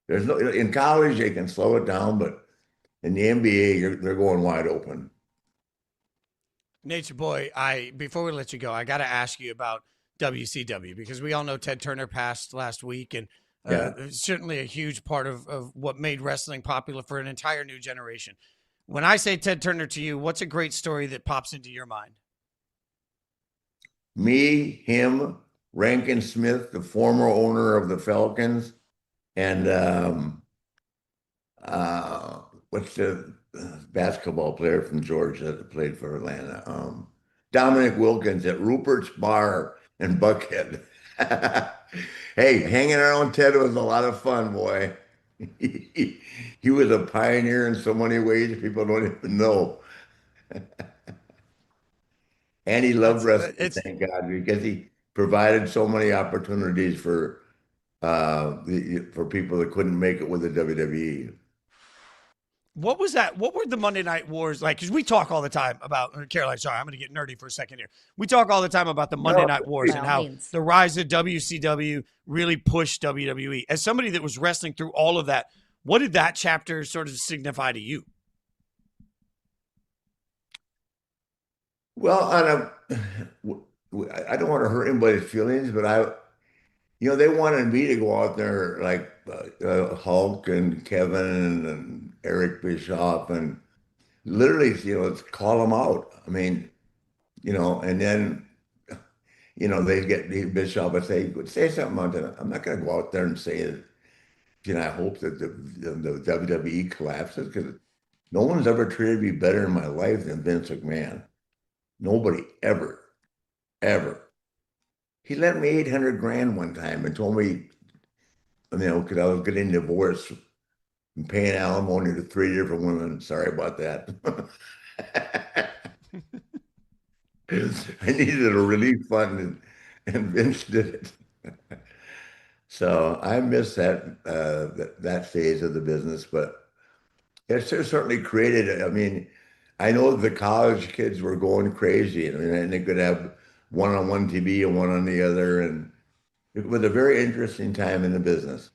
There's no in college they can slow it down, but in the NBA they're going wide open. Nature Boy, before we let you go, I got to ask you about WCW because we all know Ted Turner passed last week, and certainly a huge part of what made wrestling popular for an entire new generation. When I say Ted Turner to you, what's a great story that pops into your mind? Me, him, Rankin Smith, the former owner of the Falcons, and what's the basketball player from Georgia that played for Atlanta? Dominic Wilkins at Rupert's Bar in Buckhead. Hey, hanging around Ted was a lot of fun, boy. He was a pioneer in so many ways people don't even know. And he loved wrestling, thank God, because he provided so many opportunities for people that couldn't make it with the WWE. What was that? What were the Monday Night Wars like? Because we talk all the time about Caroline. Sorry, I'm going to get nerdy for a second here. We talk all the time about the Monday Night Wars and how the rise of WCW really pushed WWE. As somebody that was wrestling through all of that, what did that chapter sort of signify to you? Well, I don't want to hurt anybody's feelings, but they wanted me to go out there like Hulk and Kevin and Eric Bischoff and literally, call them out. I mean, and then, they get Bischoff and say something on that. I'm not going to go out there and say that, I hope that the WWE collapses, because no one's ever treated me better in my life than Vince McMahon. Nobody ever. He lent me $800,000 one time and told me, because I was getting divorced and paying alimony to 3 different women. Sorry about that. I needed a relief fund, and Vince did it. So I miss that phase of the business, but it certainly created. I mean, I know the college kids were going crazy, and they could have one on one TV and one on the other, and it was a very interesting time in the business.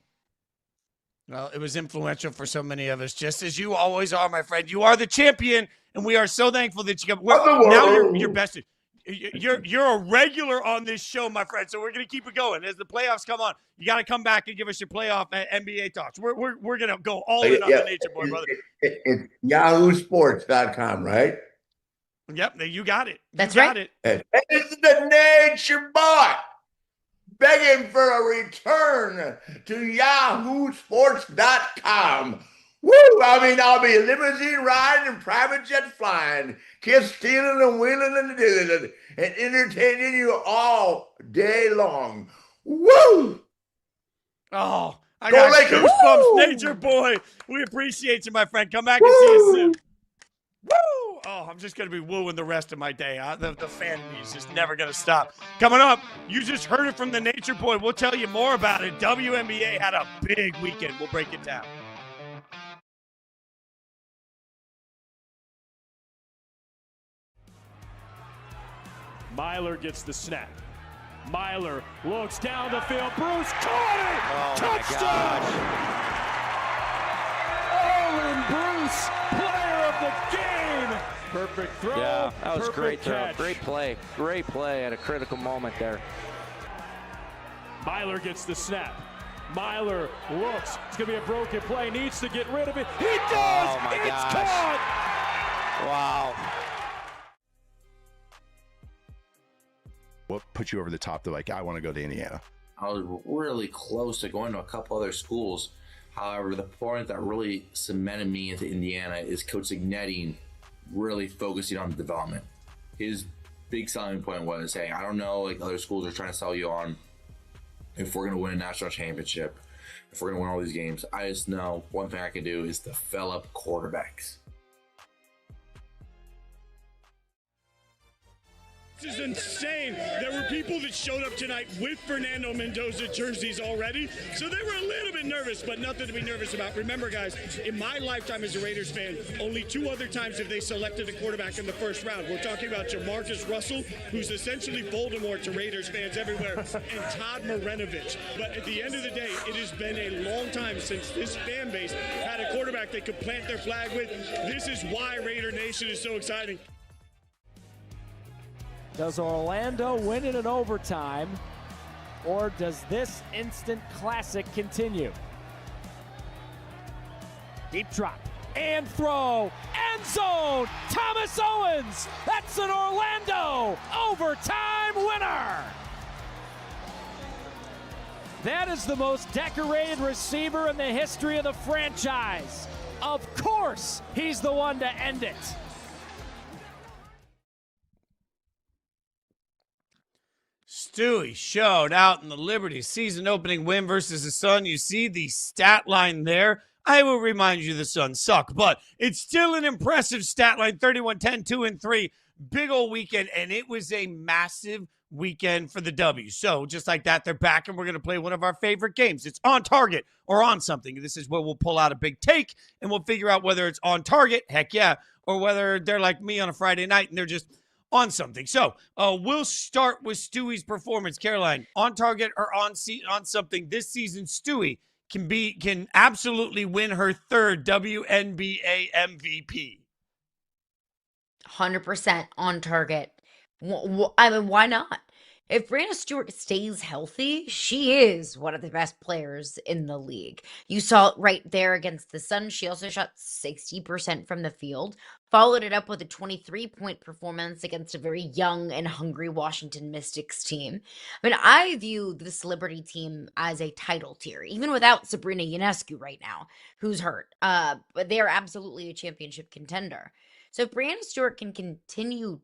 Well, it was influential for so many of us, just as you always are, my friend. You are the champion, and we are so thankful that you come. Now you're bested. You're a regular on this show, my friend. So we're going to keep it going as the playoffs come on. You got to come back and give us your playoff NBA talks. We're going to go all in on the Nature Boy, brother. It's yahoosports.com, right? Yep, you got it. That's right. This is the Nature Boy begging for a return to yahoosports.com. Woo! I mean, I'll be limousine riding and private jet flying, kiss stealing and wheeling and dealing and entertaining you all day long. Woo! Oh, I got goosebumps, Nature Boy. We appreciate you, my friend. Come back and see us soon. Woo! Oh, I'm just going to be wooing the rest of my day. The fan in me is just never going to stop. Coming up, you just heard it from the Nature Boy. We'll tell you more about it. WNBA had a big weekend. We'll break it down. Myler gets the snap. Myler looks down the field. Bruce caught it! Touchdown! Owen Bruce, player of the game! Perfect throw. Yeah, that was great catch. throw. Great play at a critical moment there. Myler gets the snap. Myler looks. It's going to be a broken play. Needs to get rid of it. He does! Oh my it's gosh. caught! Wow. What put you over the top to I want to go to Indiana? I was really close to going to a couple other schools. However, the point that really cemented me into Indiana is Coach Signetti really focusing on the development. His big selling point was, hey, I don't know, other schools are trying to sell you on if we're going to win a national championship, if we're going to win all these games. I just know one thing I can do is develop quarterbacks. This is insane. There were people that showed up tonight with Fernando Mendoza jerseys already, so they were a little bit nervous, but nothing to be nervous about. Remember, guys, in my lifetime as a Raiders fan, only 2 other times have they selected a quarterback in the first round. We're talking about Jamarcus Russell, who's essentially Voldemort to Raiders fans everywhere, and Todd Marinovich. But at the end of the day, it has been a long time since this fan base had a quarterback they could plant their flag with. This is why Raider Nation is so exciting. Does Orlando win it in overtime, or does this instant classic continue? Deep drop and throw, end zone, Thomas Owens. That's an Orlando overtime winner. That is the most decorated receiver in the history of the franchise. Of course, he's the one to end it. Stewie showed out in the Liberty season opening win versus the Sun. You see the stat line there. I will remind you the Suns suck, but it's still an impressive stat line, 31-10, 2-3. Big old weekend, and it was a massive weekend for the W. So just like that, they're back, and we're going to play one of our favorite games. It's on target or on something. This is where we'll pull out a big take, and we'll figure out whether it's on target, heck yeah, or whether they're like me on a Friday night, and they're just on something. So we'll start with Stewie's performance. Caroline, on target or on something this season, Stewie can absolutely win her third WNBA MVP. 100% on target. I mean, why not? If Brianna Stewart stays healthy, she is one of the best players in the league. You saw it right there against the Sun. She also shot 60% from the field, followed it up with a 23-point performance against a very young and hungry Washington Mystics team. I mean, I view this Liberty team as a title tier, even without Sabrina Ionescu right now, who's hurt. But they are absolutely a championship contender. So if Brianna Stewart can continue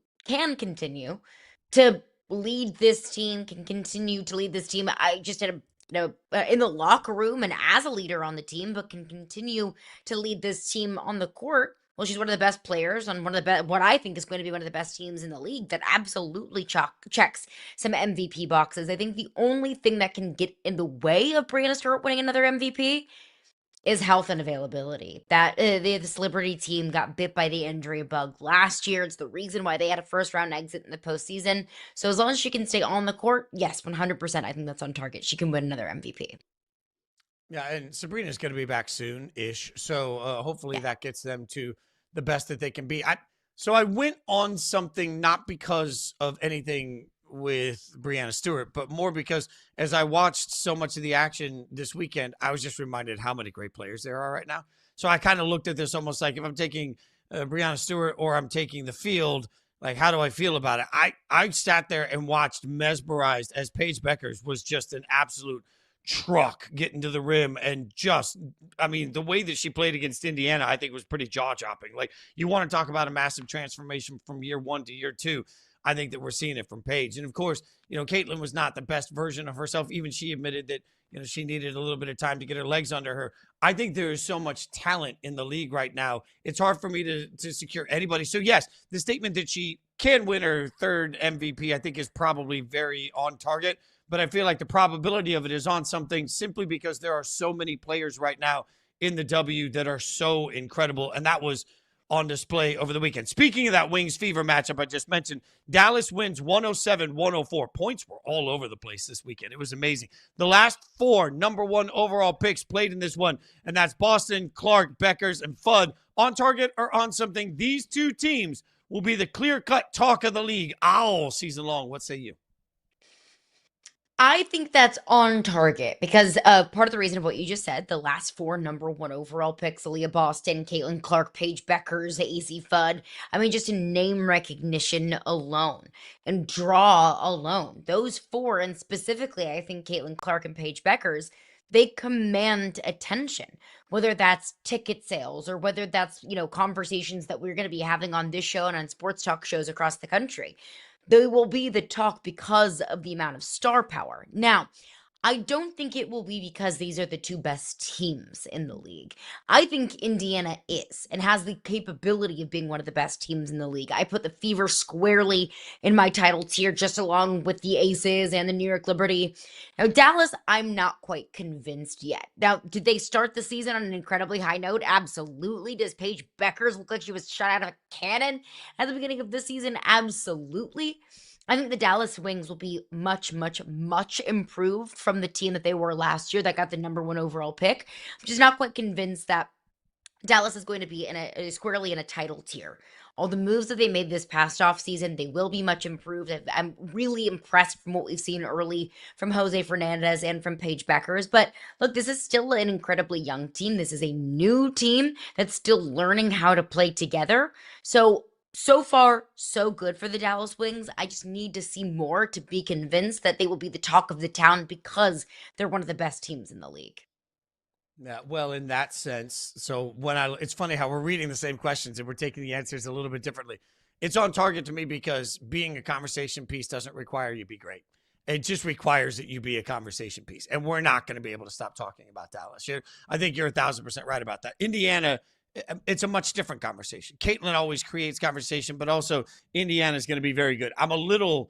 to lead this team, I just had in the locker room and as a leader on the team, but can continue to lead this team on the court. Well, she's one of the best players on what I think is going to be one of the best teams in the league that absolutely checks some MVP boxes. I think the only thing that can get in the way of Brianna Stewart winning another MVP is health and availability. That this Liberty team got bit by the injury bug last year. It's the reason why they had a first-round exit in the postseason. So as long as she can stay on the court, yes, 100%, I think that's on target. She can win another MVP. Yeah, and Sabrina's going to be back soon-ish. So hopefully that gets them to the best that they can be. So I went on something not because of anything with Brianna Stewart, but more because as I watched so much of the action this weekend, I was just reminded how many great players there are right now. So I kind of looked at this almost like if I'm taking Brianna Stewart or I'm taking the field, like how do I feel about it? I sat there and watched mesmerized as Paige Beckers was just an absolute truck getting to the rim and the way that she played against Indiana, I think was pretty jaw-dropping. Like you want to talk about a massive transformation from year one to year two. I think that we're seeing it from Paige. And of course, Caitlin was not the best version of herself. Even she admitted that, she needed a little bit of time to get her legs under her. I think there is so much talent in the league right now. It's hard for me to secure anybody. So yes, the statement that she can win her third MVP, I think is probably very on target, but I feel like the probability of it is on something simply because there are so many players right now in the W that are so incredible. And that was on display over the weekend. Speaking of that Wings Fever matchup I just mentioned, Dallas wins 107-104. Points were all over the place this weekend. It was amazing. The last four number one overall picks played in this one, and that's Boston, Clark, Beckers, and Fudd. On target or on something, these two teams will be the clear-cut talk of the league all season long. What say you? I think that's on target because part of the reason of what you just said, the last four number one overall picks, Aaliyah Boston, Caitlin Clark, Paige Beckers, AC Fudd. I mean, just in name recognition alone and draw alone, those four, and specifically, I think Caitlin Clark and Paige Beckers, they command attention, whether that's ticket sales or whether that's, conversations that we're going to be having on this show and on sports talk shows across the country. They will be the talk because of the amount of star power. Now, I don't think it will be because these are the two best teams in the league. I think Indiana is and has the capability of being one of the best teams in the league. I put the Fever squarely in my title tier, just along with the Aces and the New York Liberty. Now, Dallas, I'm not quite convinced yet. Now, did they start the season on an incredibly high note? Absolutely. Does Paige Beckers look like she was shot out of a cannon at the beginning of the season? Absolutely. I think the Dallas Wings will be much, much, much improved from the team that they were last year that got the number one overall pick. I'm just not quite convinced that Dallas is going to be squarely in a title tier. All the moves that they made this past offseason, they will be much improved. I'm really impressed from what we've seen early from Jose Fernandez and from Paige Beckers. But look, this is still an incredibly young team. This is a new team that's still learning how to play together. So far, so good for the Dallas Wings. I just need to see more to be convinced that they will be the talk of the town because they're one of the best teams in the league. Yeah, well, in that sense, so it's funny how we're reading the same questions and we're taking the answers a little bit differently. It's on target to me because being a conversation piece doesn't require you be great. it just requires that you be a conversation piece. And we're not going to be able to stop talking about Dallas. I think you're 1,000% right about that. Indiana, it's a much different conversation. Caitlin always creates conversation, but also Indiana is going to be very good. I'm a little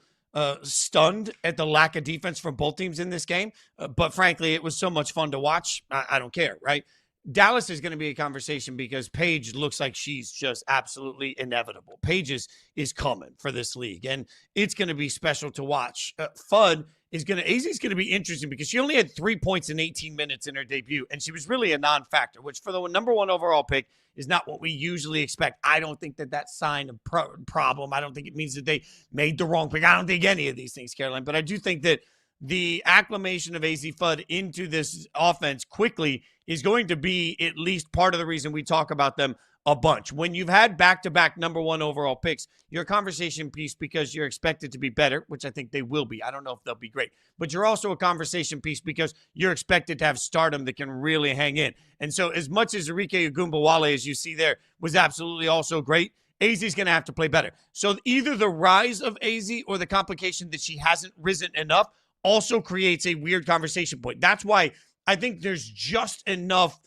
stunned at the lack of defense from both teams in this game. But frankly, it was so much fun to watch. I don't care, right? Dallas is going to be a conversation because Paige looks like she's just absolutely inevitable. Paige is coming for this league, and it's going to be special to watch. Fudd is going to, AZ's going to be interesting because she only had 3 points in 18 minutes in her debut, and she was really a non-factor, which for the number 1 overall pick is not what we usually expect. I don't think that that's sign of problem. I don't think it means that they made the wrong pick. I don't think any of these things, Caroline, but I do think that the acclimation of AZ Fudd into this offense quickly is going to be at least part of the reason we talk about them a bunch. When you've had back-to-back number 1 overall picks, you're a conversation piece because you're expected to be better, which I think they will be. I don't know if they'll be great, but you're also a conversation piece because you're expected to have stardom that can really hang in. And so as much as Arike Ogunbowale, as you see there, was absolutely also great, AZ is going to have to play better. So either the rise of AZ or the complication that she hasn't risen enough also creates a weird conversation point. That's why I think there's just enough,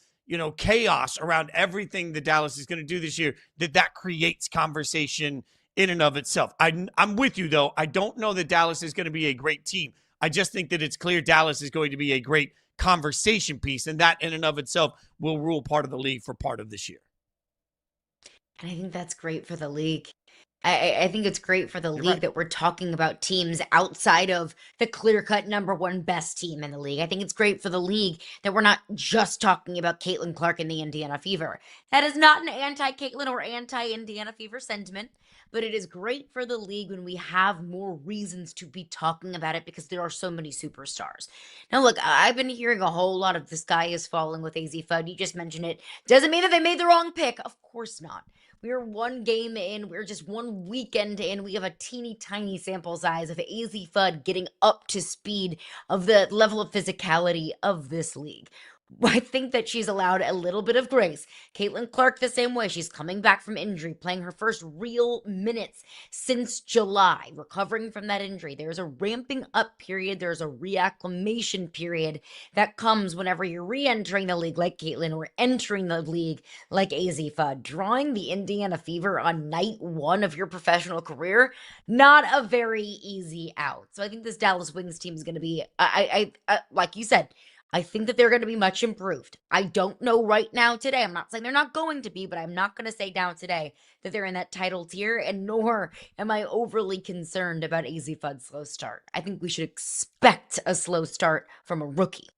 chaos around everything that Dallas is going to do this year that creates conversation in and of itself. I'm with you, though. I don't know that Dallas is going to be a great team. I just think that it's clear Dallas is going to be a great conversation piece, and that in and of itself will rule part of the league for part of this year. And I think that's great for the league. I think it's great for the league that we're talking about teams outside of the clear-cut number 1 best team in the league. I think it's great for the league that we're not just talking about Caitlin Clark and the Indiana Fever. That is not an anti-Caitlin or anti-Indiana Fever sentiment, but it is great for the league when we have more reasons to be talking about it because there are so many superstars. Now, look, I've been hearing a whole lot of the sky is falling with AZ Fudd. You just mentioned it. Doesn't mean that they made the wrong pick. Of course not. We're 1 game in. We're just 1 weekend in. We have a teeny tiny sample size of AZ Fudd getting up to speed of the level of physicality of this league. I think that she's allowed a little bit of grace. Caitlin Clark the same way. She's coming back from injury, playing her first real minutes since July, recovering from that injury. There's a ramping up period. There's a reacclimation period that comes whenever you're re-entering the league like Caitlin or entering the league like AZ Fudd. Drawing the Indiana Fever on night 1 of your professional career, not a very easy out. So I think this Dallas Wings team is going to be, I like you said, I think that they're going to be much improved. I don't know right now today. I'm not saying they're not going to be, but I'm not going to say down today that they're in that title tier, and nor am I overly concerned about AZ Fudd's slow start. I think we should expect a slow start from a rookie.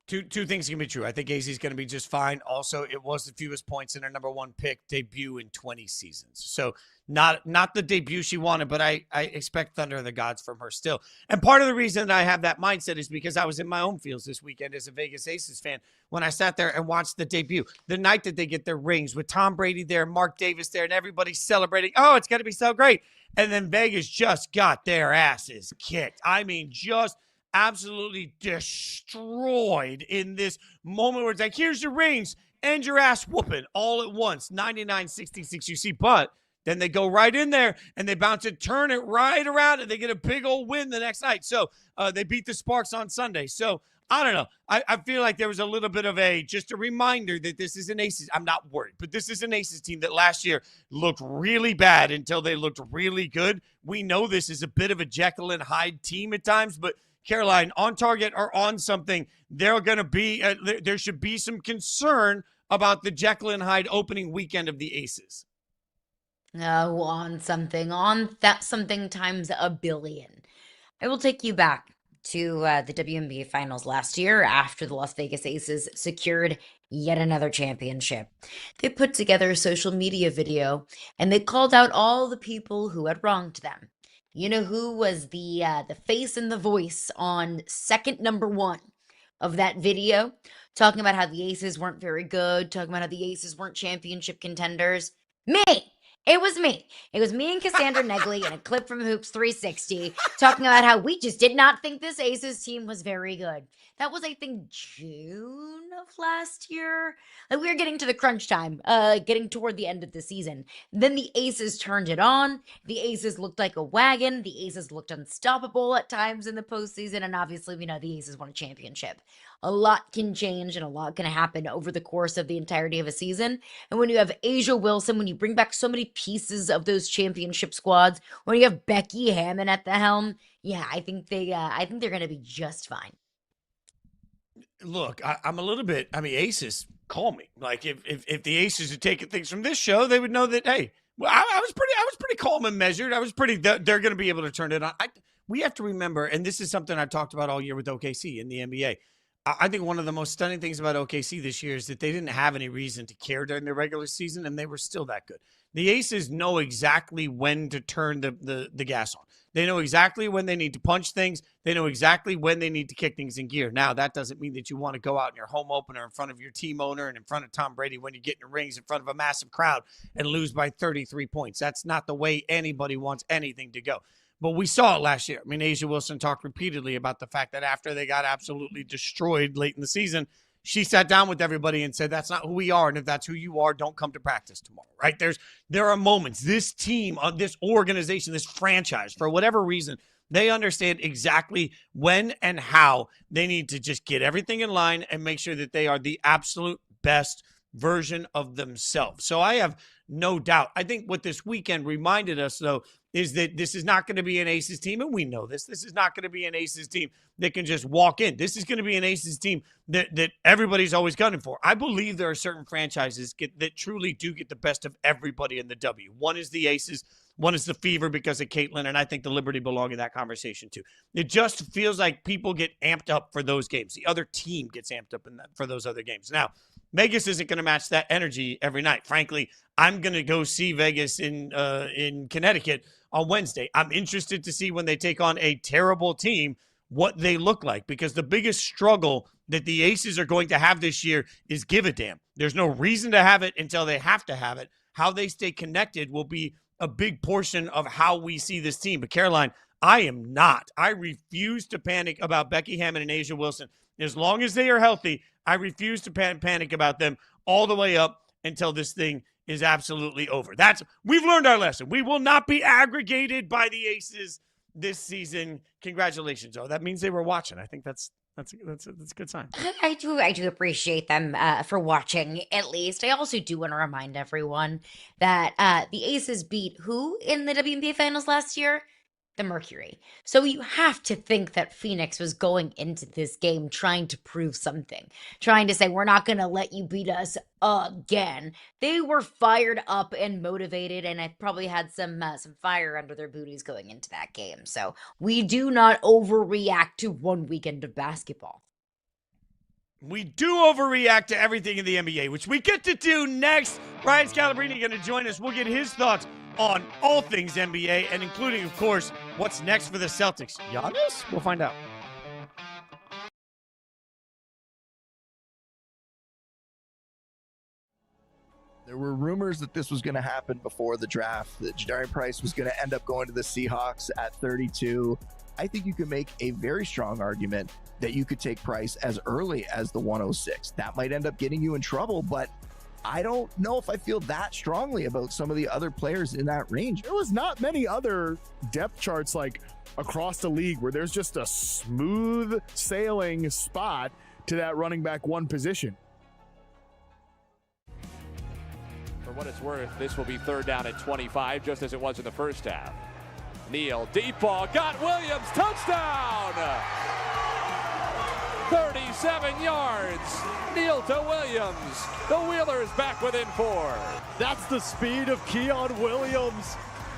Two things can be true. I think AZ is going to be just fine. Also, it was the fewest points in her number 1 pick debut in 20 seasons. So not the debut she wanted, but I expect thunder of the gods from her still. And part of the reason that I have that mindset is because I was in my home fields this weekend as a Vegas Aces fan when I sat there and watched the debut. The night that they get their rings with Tom Brady there, Mark Davis there, and everybody celebrating. Oh, it's going to be so great. And then Vegas just got their asses kicked. I mean, just absolutely destroyed in this moment where it's like, here's your rings and your ass whooping all at once, 99-66 you see, but then they go right in there and they bounce it, turn it right around, and they get a big old win the next night. So they beat the Sparks on Sunday. So I don't know. I feel like there was a little bit of just a reminder that this is an Aces. I'm not worried, but this is an Aces team that last year looked really bad until they looked really good. We know this is a bit of a Jekyll and Hyde team at times, but Caroline, on target or on something, there should be some concern about the Jekyll and Hyde opening weekend of the Aces. Oh, on something times a billion. I will take you back to the WNBA finals last year after the Las Vegas Aces secured yet another championship. They put together a social media video and they called out all the people who had wronged them. You know who was the face and the voice on second number 1 of that video, talking about how the Aces weren't very good, talking about how the Aces weren't championship contenders? Me! It was me. It was me and Cassandra Negley in a clip from Hoops 360 talking about how we just did not think this Aces team was very good. That was, I think, June of last year. Like, we were getting to the crunch time, getting toward the end of the season. Then the Aces turned it on. The Aces looked like a wagon. The Aces looked unstoppable at times in the postseason. And obviously, we know the Aces won a championship. A lot can change and a lot can happen over the course of the entirety of a season. And when you have Asia Wilson, when you bring back so many pieces of those championship squads, when you have Becky Hammon at the helm, yeah, I think they're going to be just fine. Look, I'm a little bit. I mean, Aces, call me. Like if the Aces are taking things from this show, they would know that. Hey, well, I was pretty calm and measured. I was pretty. They're going to be able to turn it on. We have to remember, and this is something I've talked about all year with OKC in the NBA. I think one of the most stunning things about OKC this year is that they didn't have any reason to care during the regular season, and they were still that good. The Aces know exactly when to turn the gas on. They know exactly when they need to punch things. They know exactly when they need to kick things in gear. Now, that doesn't mean that you want to go out in your home opener in front of your team owner and in front of Tom Brady when you get in the rings in front of a massive crowd and lose by 33 points. That's not the way anybody wants anything to go. But we saw it last year. I mean, Asia Wilson talked repeatedly about the fact that after they got absolutely destroyed late in the season, she sat down with everybody and said, that's not who we are. And if that's who you are, don't come to practice tomorrow, right? There are moments, this team, this organization, this franchise, for whatever reason, they understand exactly when and how they need to just get everything in line and make sure that they are the absolute best version of themselves. So I have no doubt. I think what this weekend reminded us, though, is that this is not going to be an Aces team, and we know this. This is not going to be an Aces team that can just walk in. This is going to be an Aces team that everybody's always gunning for. I believe there are certain franchises that truly do get the best of everybody in the W. One is the Aces. One is the Fever because of Caitlin, and I think the Liberty belong in that conversation too. It just feels like people get amped up for those games. The other team gets amped up for those other games. Now, Vegas isn't going to match that energy every night. Frankly, I'm going to go see Vegas in Connecticut on Wednesday. I'm interested to see when they take on a terrible team what they look like, because the biggest struggle that the Aces are going to have this year is give a damn. There's no reason to have it until they have to have it. How they stay connected will be a big portion of how we see this team. But Caroline, I am not. I refuse to panic about Becky Hammon and Asia Wilson. As long as they are healthy, I refuse to panic about them all the way up until this thing is absolutely over. We've learned our lesson. We will not be aggregated by the Aces this season. Congratulations, though. That means they were watching. I think that's a good sign. I do appreciate them for watching, at least. I also do want to remind everyone that the Aces beat who in the WNBA Finals last year? The Mercury. So you have to think that Phoenix was going into this game trying to prove something, trying to say, we're not going to let you beat us again. They were fired up and motivated, and I probably had some fire under their booties going into that game. So we do not overreact to one weekend of basketball. We do overreact to everything in the NBA, which we get to do next. Brian Scalabrine is going to join us. We'll get his thoughts on all things NBA, and including, of course, what's next for the Celtics. Giannis? We'll find out. There were rumors that this was going to happen before the draft, that Darryn Price was going to end up going to the Seahawks at 32. I think you could make a very strong argument that you could take Price as early as the 106. That might end up getting you in trouble, but I don't know if I feel that strongly about some of the other players in that range. There was not many other depth charts like across the league where there's just a smooth sailing spot to that running back one position. For what it's worth, this will be third down at 25, just as it was in the first half. Neal, deep ball, got Williams, touchdown! 37 yards. Neal to Williams. The Wheelers back within 4. That's the speed of Keon Williams.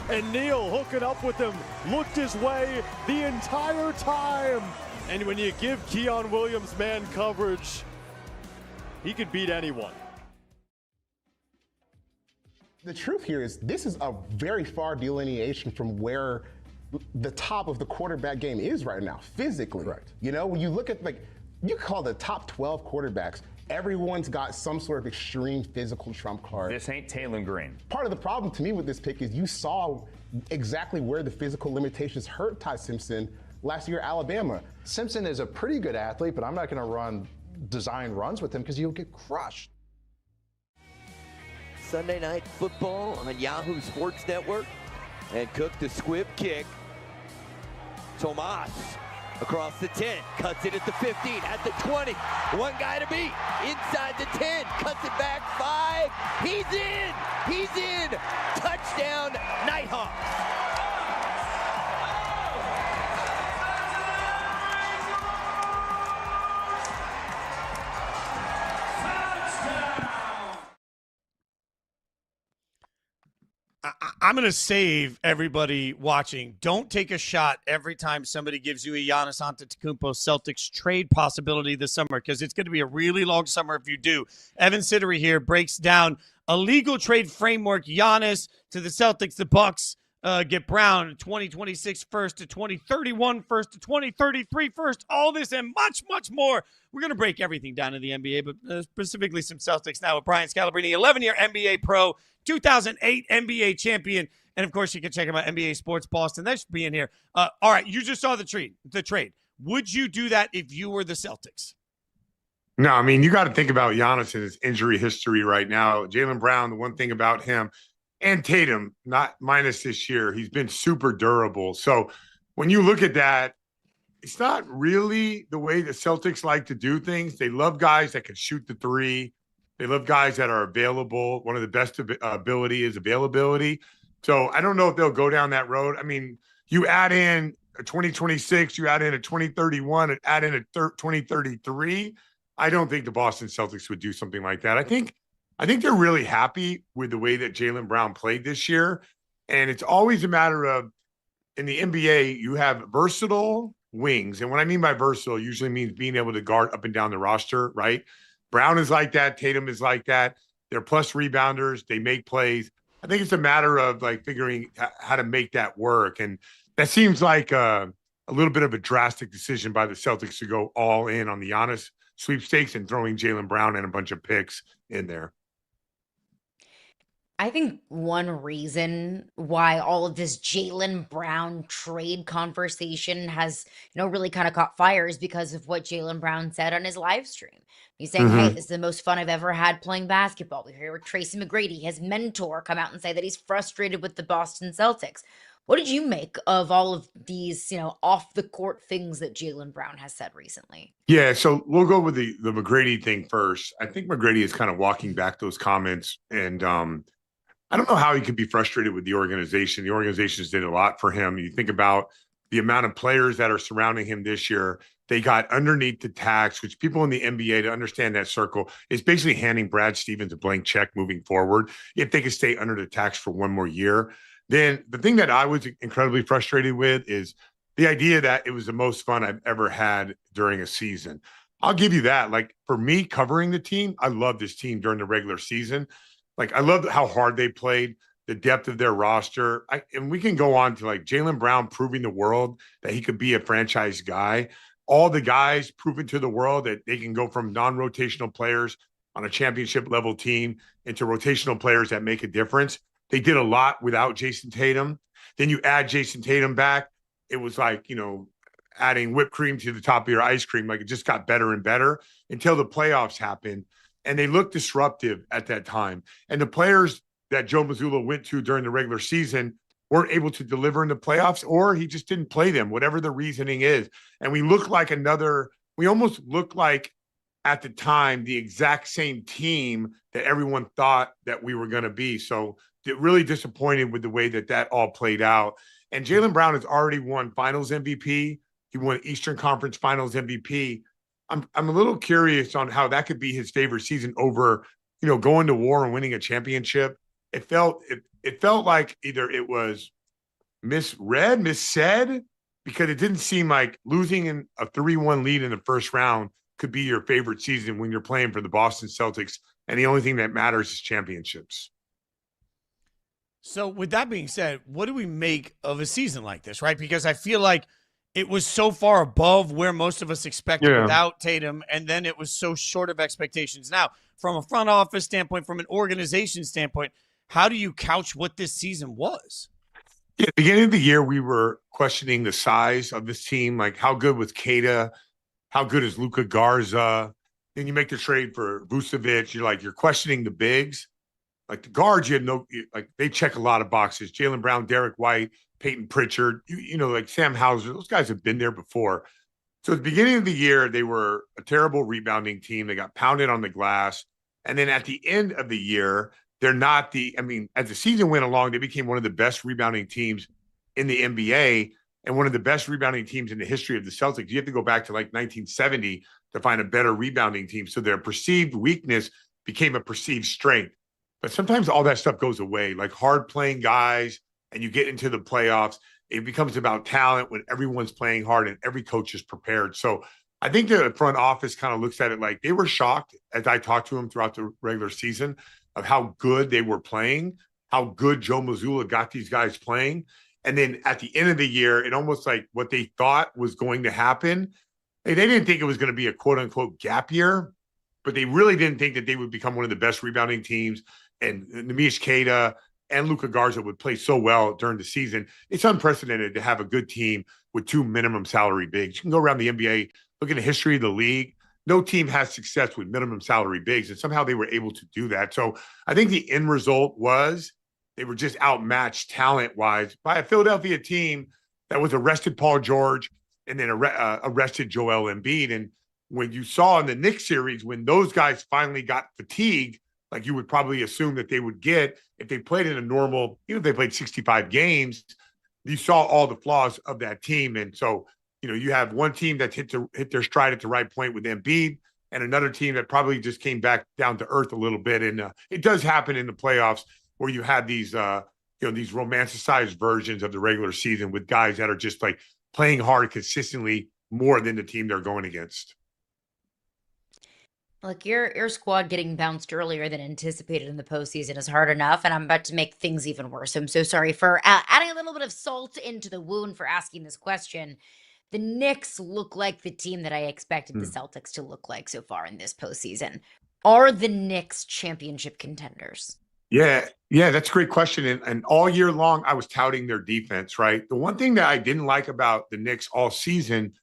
And Neal hooking up with him, looked his way the entire time. And when you give Keon Williams man coverage, he could beat anyone. The truth here is this is a very far delineation from where the top of the quarterback game is right now, physically. Correct. You know, when you look at, like, you call the top 12 quarterbacks, Everyone's got some sort of extreme physical trump card. This ain't Jaylen Green. Part of the problem to me with this pick is you saw exactly where the physical limitations hurt Ty Simpson last year at Alabama. Simpson is a pretty good athlete, but I'm not going to run design runs with him because you'll get crushed. Sunday Night Football on Yahoo Sports Network. And Cook the squib kick. Tomas across the 10, cuts it at the 15, at the 20. One guy to beat, inside the 10, cuts it back 5. He's in! He's in! Touchdown, Nighthawks! I'm going to save everybody watching. Don't take a shot every time somebody gives you a Giannis Antetokounmpo Celtics trade possibility this summer, because it's going to be a really long summer if you do. Evan Siddery here breaks down a legal trade framework. Giannis to the Celtics, the Bucks get Brown 2026 first to 2031 first to 2033 first. All this and much, much more. We're going to break everything down in the NBA, but specifically some Celtics now with Brian Scalabrine, 11-year NBA pro, 2008 NBA champion. And, of course, you can check him out, NBA Sports Boston. That should be in here. All right, you just saw the trade. Would you do that if you were the Celtics? No, I mean, you got to think about Giannis and his injury history right now. Jaylen Brown, the one thing about him, and Tatum, not minus this year, he's been super durable. So when you look at that, it's not really the way the Celtics like to do things. They love guys that can shoot the three. They love guys that are available. One of the best ability is availability. So I don't know if they'll go down that road. I mean, you add in a 2026, you add in a 2031, add in a 2033. I don't think the Boston Celtics would do something like that. I think they're really happy with the way that Jaylen Brown played this year. And it's always a matter of, in the NBA, you have versatile wings. And what I mean by versatile usually means being able to guard up and down the roster, right? Brown is like that. Tatum is like that. They're plus rebounders. They make plays. I think it's a matter of like figuring how to make that work. And that seems like a little bit of a drastic decision by the Celtics to go all in on the Giannis sweepstakes and throwing Jaylen Brown and a bunch of picks in there. I think one reason why all of this Jaylen Brown trade conversation has, really kind of caught fire is because of what Jaylen Brown said on his live stream. He's saying, hey, this is the most fun I've ever had playing basketball. We hear Tracy McGrady, his mentor, come out and say that he's frustrated with the Boston Celtics. What did you make of all of these, off the court things that Jaylen Brown has said recently? Yeah, so we'll go with the McGrady thing first. I think McGrady is kind of walking back those comments, and I don't know how he could be frustrated with the organization. The organization's did a lot for him. You think about the amount of players that are surrounding him this year. They got underneath the tax, which people in the NBA, to understand that circle, is basically handing Brad Stevens a blank check moving forward if they could stay under the tax for one more year. Then the thing that I was incredibly frustrated with is the idea that it was the most fun I've ever had during a season. I'll give you that. Like, for me covering the team, I love this team during the regular season. Like, I love how hard they played, the depth of their roster. And we can go on to like Jaylen Brown proving the world that he could be a franchise guy. All the guys proving to the world that they can go from non-rotational players on a championship level team into rotational players that make a difference. They did a lot without Jason Tatum. Then you add Jason Tatum back. It was like, adding whipped cream to the top of your ice cream. Like, it just got better and better until the playoffs happened. And they looked disruptive at that time. And the players that Joe Mazzulla went to during the regular season weren't able to deliver in the playoffs, or he just didn't play them, whatever the reasoning is. And we almost look like at the time the exact same team that everyone thought that we were going to be. So really disappointed with the way that all played out. And Jaylen Brown has already won Finals MVP. He won Eastern Conference Finals MVP. I'm a little curious on how that could be his favorite season over, going to war and winning a championship. It felt like either it was missaid, because it didn't seem like losing in a 3-1 lead in the first round could be your favorite season when you're playing for the Boston Celtics, and the only thing that matters is championships. So with that being said, what do we make of a season like this, right? Because I feel like it was so far above where most of us expected Yeah. without Tatum, and then it was so short of expectations. Now, from a front office standpoint, from an organization standpoint, how do you couch what this season was? Yeah, at the beginning of the year, we were questioning the size of this team. Like, how good was Keita? How good is Luka Garza? Then you make the trade for Vucevic. You're questioning the bigs. Like the guards, they check a lot of boxes. Jaylen Brown, Derek White, Peyton Pritchard, like Sam Hauser. Those guys have been there before. So at the beginning of the year, they were a terrible rebounding team. They got pounded on the glass. And then at the end of the year, they're not as the season went along, they became one of the best rebounding teams in the NBA and one of the best rebounding teams in the history of the Celtics. You have to go back to like 1970 to find a better rebounding team. So their perceived weakness became a perceived strength. But sometimes all that stuff goes away, like hard playing guys, and you get into the playoffs. It becomes about talent when everyone's playing hard and every coach is prepared. So I think the front office kind of looks at it like they were shocked as I talked to them throughout the regular season of how good they were playing, how good Joe Mazzulla got these guys playing. And then at the end of the year, it almost like what they thought was going to happen. They didn't think it was going to be a quote unquote gap year, but they really didn't think that they would become one of the best rebounding teams. And Nemish Keita and Luka Garza would play so well during the season. It's unprecedented to have a good team with 2 minimum salary bigs. You can go around the NBA, look at the history of the league. No team has success with minimum salary bigs, and somehow they were able to do that. So I think the end result was they were just outmatched talent-wise by a Philadelphia team that was arrested Paul George and then arrested Joel Embiid. And when you saw in the Knicks series, when those guys finally got fatigued, like you would probably assume that they would get if they played in a normal, even if they played 65 games, you saw all the flaws of that team. And so, you have one team that hit their stride at the right point with Embiid and another team that probably just came back down to earth a little bit. And it does happen in the playoffs where you have these, these romanticized versions of the regular season with guys that are just like playing hard consistently more than the team they're going against. Look, your squad getting bounced earlier than anticipated in the postseason is hard enough, and I'm about to make things even worse. I'm so sorry for adding a little bit of salt into the wound for asking this question. The Knicks look like the team that I expected the Celtics to look like so far in this postseason. Are the Knicks championship contenders? Yeah, that's a great question. And all year long, I was touting their defense, right? The one thing that I didn't like about the Knicks all season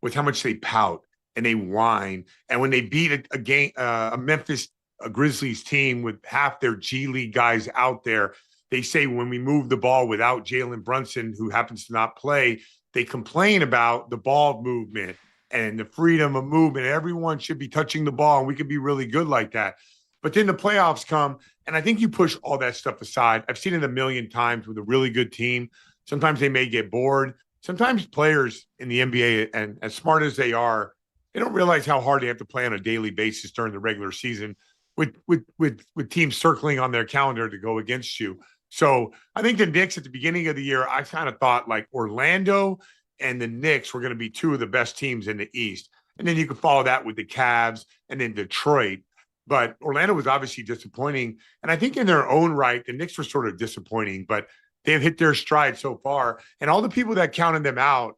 was how much they pout and they whine. And when they beat a Memphis Grizzlies team with half their G League guys out there, they say when we move the ball without Jalen Brunson, who happens to not play, they complain about the ball movement and the freedom of movement. Everyone should be touching the ball, and we could be really good like that. But then the playoffs come, and I think you push all that stuff aside. I've seen it a million times with a really good team. Sometimes they may get bored. Sometimes players in the NBA, and as smart as they are, they don't realize how hard they have to play on a daily basis during the regular season with teams circling on their calendar to go against you. So I think the Knicks at the beginning of the year, I kind of thought like Orlando and the Knicks were going to be 2 of the best teams in the East. And then you could follow that with the Cavs and then Detroit. But Orlando was obviously disappointing. And I think in their own right, the Knicks were sort of disappointing, but they've hit their stride so far. And all the people that counted them out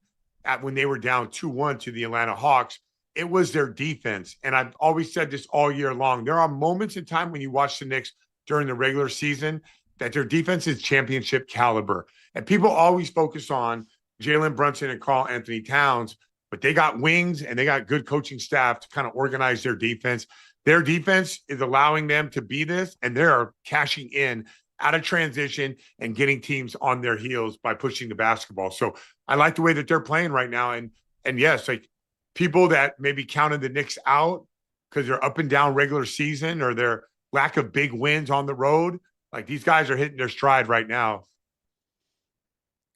when they were down 2-1 to the Atlanta Hawks, it was their defense. And I've always said this all year long. There are moments in time when you watch the Knicks during the regular season that their defense is championship caliber. And people always focus on Jalen Brunson and Karl Anthony Towns, but they got wings and they got good coaching staff to kind of organize their defense. Their defense is allowing them to be this, and they're cashing in out of transition and getting teams on their heels by pushing the basketball. So I like the way that they're playing right now. And yes, like people that maybe counted the Knicks out because they're up and down regular season or their lack of big wins on the road, like these guys are hitting their stride right now.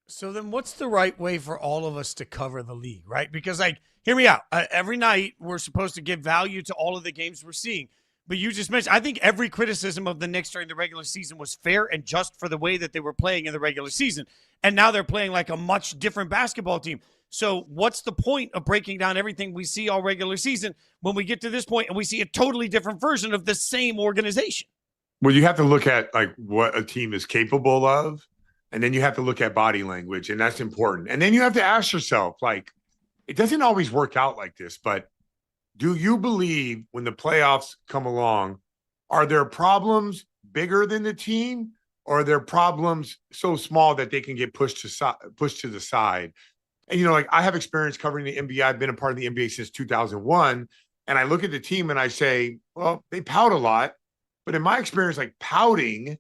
So then what's the right way for all of us to cover the league, right? Because, like, hear me out. Every night we're supposed to give value to all of the games we're seeing. But you just mentioned, I think every criticism of the Knicks during the regular season was fair and just for the way that they were playing in the regular season. And now they're playing like a much different basketball team. So what's the point of breaking down everything we see all regular season when we get to this point and we see a totally different version of the same organization? Well, you have to look at like what a team is capable of. And then you have to look at body language, and that's important. And then you have to ask yourself, like, it doesn't always work out like this, but do you believe when the playoffs come along, are there problems bigger than the team, or are there problems so small that they can get pushed to the side? And, like, I have experience covering the NBA. I've been a part of the NBA since 2001. And I look at the team and I say, well, they pout a lot. But in my experience, like, pouting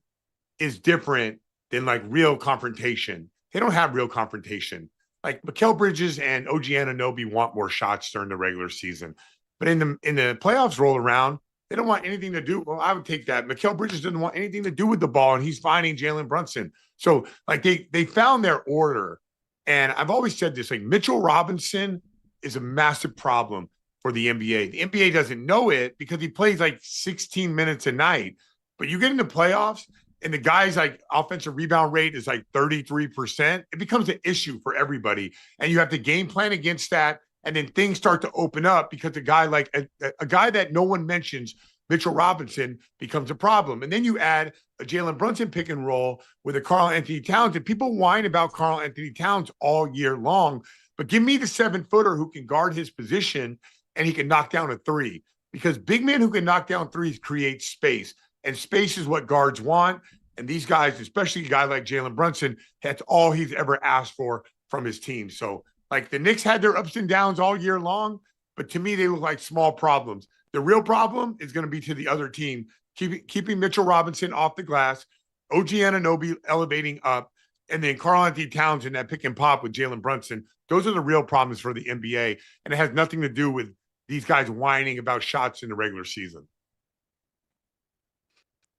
is different than, like, real confrontation. They don't have real confrontation. Like, Mikal Bridges and OG Anunoby want more shots during the regular season. But in the playoffs roll around, they don't want anything to do. Well, I would take that. Mikal Bridges doesn't want anything to do with the ball, and he's finding Jalen Brunson. So, like, they found their order. And I've always said this, like, Mitchell Robinson is a massive problem for the NBA. The NBA doesn't know it because he plays like 16 minutes a night. But you get into playoffs and the guy's like offensive rebound rate is like 33%. It becomes an issue for everybody. And you have to game plan against that. And then things start to open up because a guy like a guy that no one mentions, Mitchell Robinson, becomes a problem. And then you add a Jalen Brunson pick and roll with a Karl Anthony Towns. And people whine about Karl Anthony Towns all year long. But give me the 7-footer who can guard his position and he can knock down a three. Because big men who can knock down threes create space. And space is what guards want. And these guys, especially a guy like Jalen Brunson, that's all he's ever asked for from his team. So, like, the Knicks had their ups and downs all year long, but to me, they look like small problems. The real problem is going to be to the other team, keeping Mitchell Robinson off the glass, OG Anunoby elevating up, and then Karl Anthony Towns in that pick and pop with Jalen Brunson. Those are the real problems for the NBA, and it has nothing to do with these guys whining about shots in the regular season.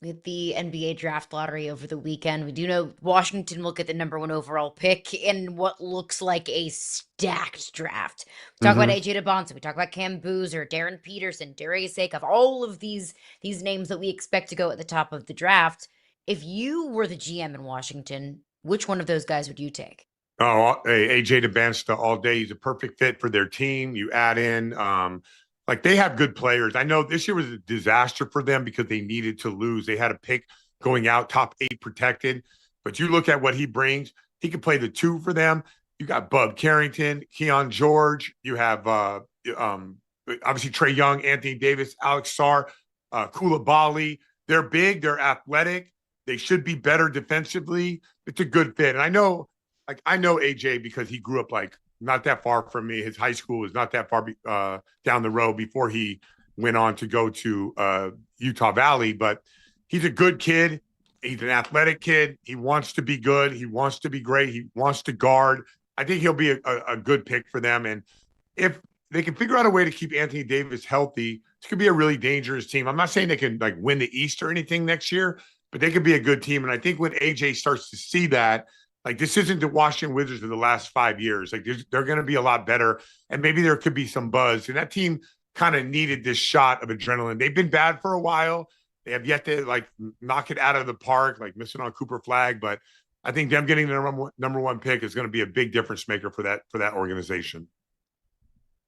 With the NBA draft lottery over the weekend, we do know Washington will get the #1 overall pick in what looks like a stacked draft. We talk about AJ DeBonson, we talk about Cam Boozer, Darren Peterson, Darius Miles, all of these names that we expect to go at the top of the draft. If you were the GM in Washington, which one of those guys would you take? Oh, AJ DeBonson all day. He's a perfect fit for their team. You add in like, they have good players. I know this year was a disaster for them because they needed to lose. They had a pick going out, top 8 protected. But you look at what he brings. He can play the 2 for them. You got Bub Carrington, Keon George. You have obviously Trae Young, Anthony Davis, Alex Sarr, Koulibaly. They're big. They're athletic. They should be better defensively. It's a good fit. And I know AJ because he grew up like not that far from me. His high school was not that far down the road before he went on to go to Utah Valley. But he's a good kid. He's an athletic kid. He wants to be good. He wants to be great. He wants to guard. I think he'll be a good pick for them. And if they can figure out a way to keep Anthony Davis healthy, this could be a really dangerous team. I'm not saying they can like win the East or anything next year, but they could be a good team. And I think when AJ starts to see that, like, this isn't the Washington Wizards of the last 5 years. Like, they're going to be a lot better, and maybe there could be some buzz. And that team kind of needed this shot of adrenaline. They've been bad for a while. They have yet to, like, knock it out of the park, like missing on Cooper Flag. But I think them getting the number one pick is going to be a big difference maker for that organization.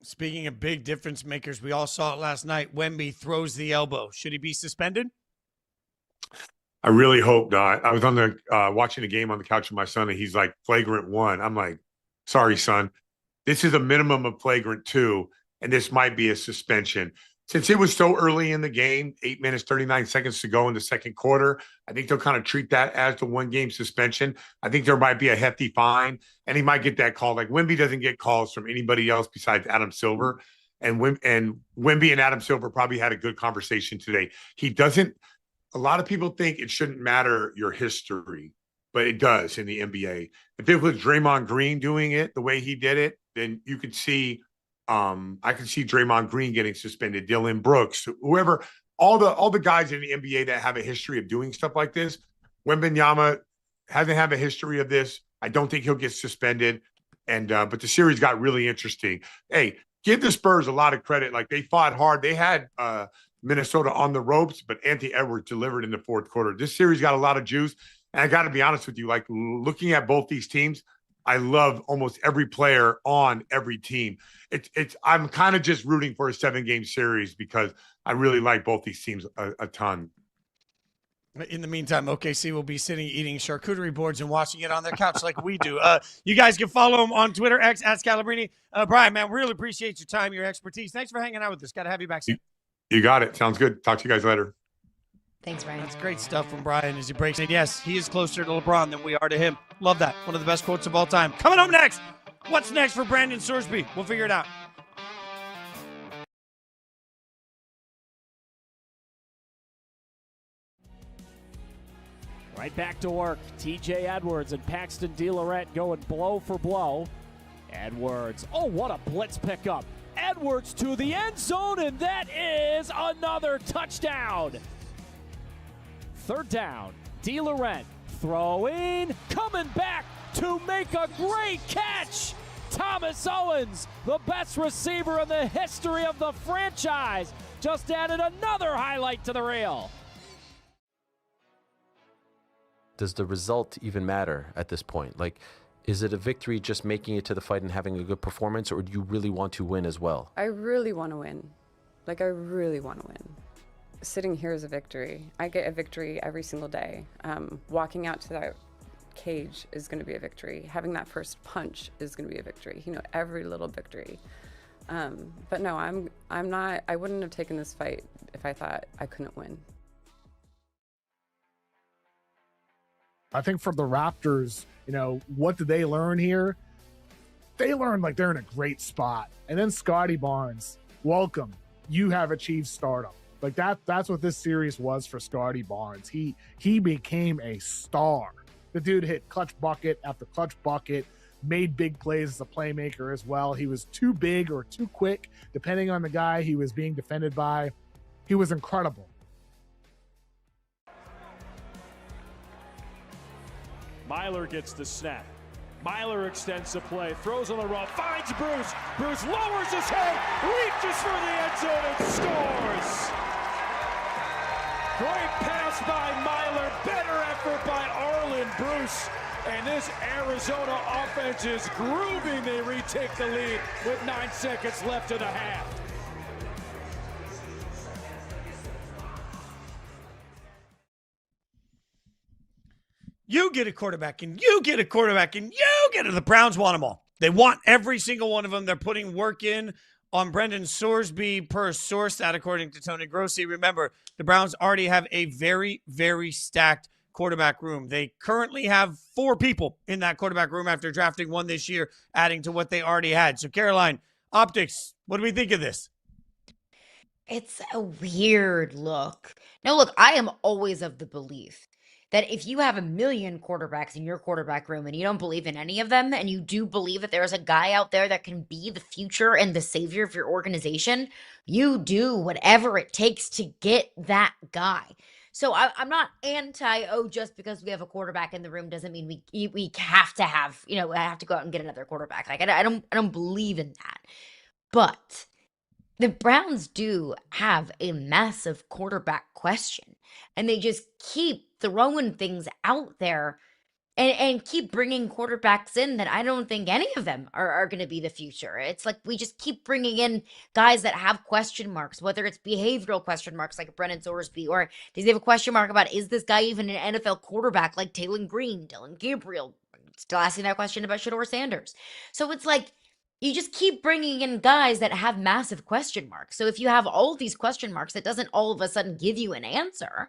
Speaking of big difference makers, we all saw it last night. Wemby throws the elbow. Should he be suspended? I really hope not. I was on the watching the game on the couch with my son, and he's like, flagrant 1. I'm like, sorry, son. This is a minimum of flagrant 2, and this might be a suspension. Since it was so early in the game, 8 minutes, 39 seconds to go in the second quarter, I think they'll kind of treat that as the 1-game suspension. I think there might be a hefty fine, and he might get that call. Like, Wemby doesn't get calls from anybody else besides Adam Silver, and Wemby and Adam Silver probably had a good conversation today. He doesn't. A lot of people think it shouldn't matter your history, but it does in the NBA. If it was Draymond Green doing it the way he did it, then you could see, I could see Draymond Green getting suspended, Dylan Brooks, whoever, all the guys in the NBA that have a history of doing stuff like this. Wembanyama hasn't had a history of this. I don't think he'll get suspended. And but the series got really interesting. Hey, give the Spurs a lot of credit. Like, they fought hard. They had Minnesota on the ropes, but Anthony Edwards delivered in the fourth quarter. This series got a lot of juice. And I got to be honest with you, like, looking at both these teams, I love almost every player on every team. I'm kind of just rooting for a 7-game series because I really like both these teams a ton. In the meantime, OKC will be sitting eating charcuterie boards and watching it on their couch like we do. You guys can follow him on Twitter, X at Scalabrine. Brian, man, really appreciate your time, your expertise. Thanks for hanging out with us. Got to have you back soon. You got it. Sounds good. Talk to you guys later. Thanks, Brian. That's great stuff from Brian as he breaks it. Yes, he is closer to LeBron than we are to him. Love that. One of the best quotes of all time. Coming up next. What's next for Brendan Sorsby? We'll figure it out. Right back to work. TJ Edwards and Paxton DeLorette going blow for blow. Edwards. Oh, what a blitz pickup. Edwards to the end zone, and that is another touchdown. Third down. DeLorette throwing, coming back to make a great catch. Thomas Owens, the best receiver in the history of the franchise, just added another highlight to the reel. Does the result even matter at this point? Like, is it a victory just making it to the fight and having a good performance, or do you really want to win as well? I really want to win. Like, I really want to win. Sitting here is a victory. I get a victory every single day. Walking out to that cage is going to be a victory. Having that first punch is going to be a victory. You know, every little victory. But no, I'm not. I wouldn't have taken this fight if I thought I couldn't win. I think for the Raptors, what did they learn here? They learned like they're in a great spot. And then Scotty Barnes, welcome. You have achieved stardom. Like that's what this series was for Scotty Barnes. He became a star. The dude hit clutch bucket after clutch bucket, made big plays as a playmaker as well. He was too big or too quick, depending on the guy he was being defended by. He was incredible. Myler gets the snap. Myler extends the play, throws on the run, finds Bruce. Bruce lowers his head, reaches for the end zone and scores. Great pass by Myler, better effort by Arlen Bruce. And this Arizona offense is grooving. They retake the lead with 9 seconds left in the half. You get a quarterback, and you get a quarterback, and you get it. The Browns want them all. They want every single one of them. They're putting work in on Brendan Sorsby per source, that according to Tony Grossi. Remember, the Browns already have a very, very stacked quarterback room. They currently have 4 people in that quarterback room after drafting one this year, adding to what they already had. So, Caroline, optics, what do we think of this? It's a weird look. Now, look, I am always of the belief that if you have a million quarterbacks in your quarterback room and you don't believe in any of them, and you do believe that there's a guy out there that can be the future and the savior of your organization, you do whatever it takes to get that guy. So I'm not just because we have a quarterback in the room doesn't mean we have to have, I have to go out and get another quarterback. Like I don't believe in that. But the Browns do have a massive quarterback question, and they just keep throwing things out there and keep bringing quarterbacks in that I don't think any of them are going to be the future. It's like we just keep bringing in guys that have question marks, whether it's behavioral question marks like Brendan Sorsby, or does he have a question mark about, is this guy even an NFL quarterback like Taylor Green, Dylan Gabriel? Still asking that question about Shedeur Sanders. So it's like, you just keep bringing in guys that have massive question marks. So if you have all of these question marks, it doesn't all of a sudden give you an answer.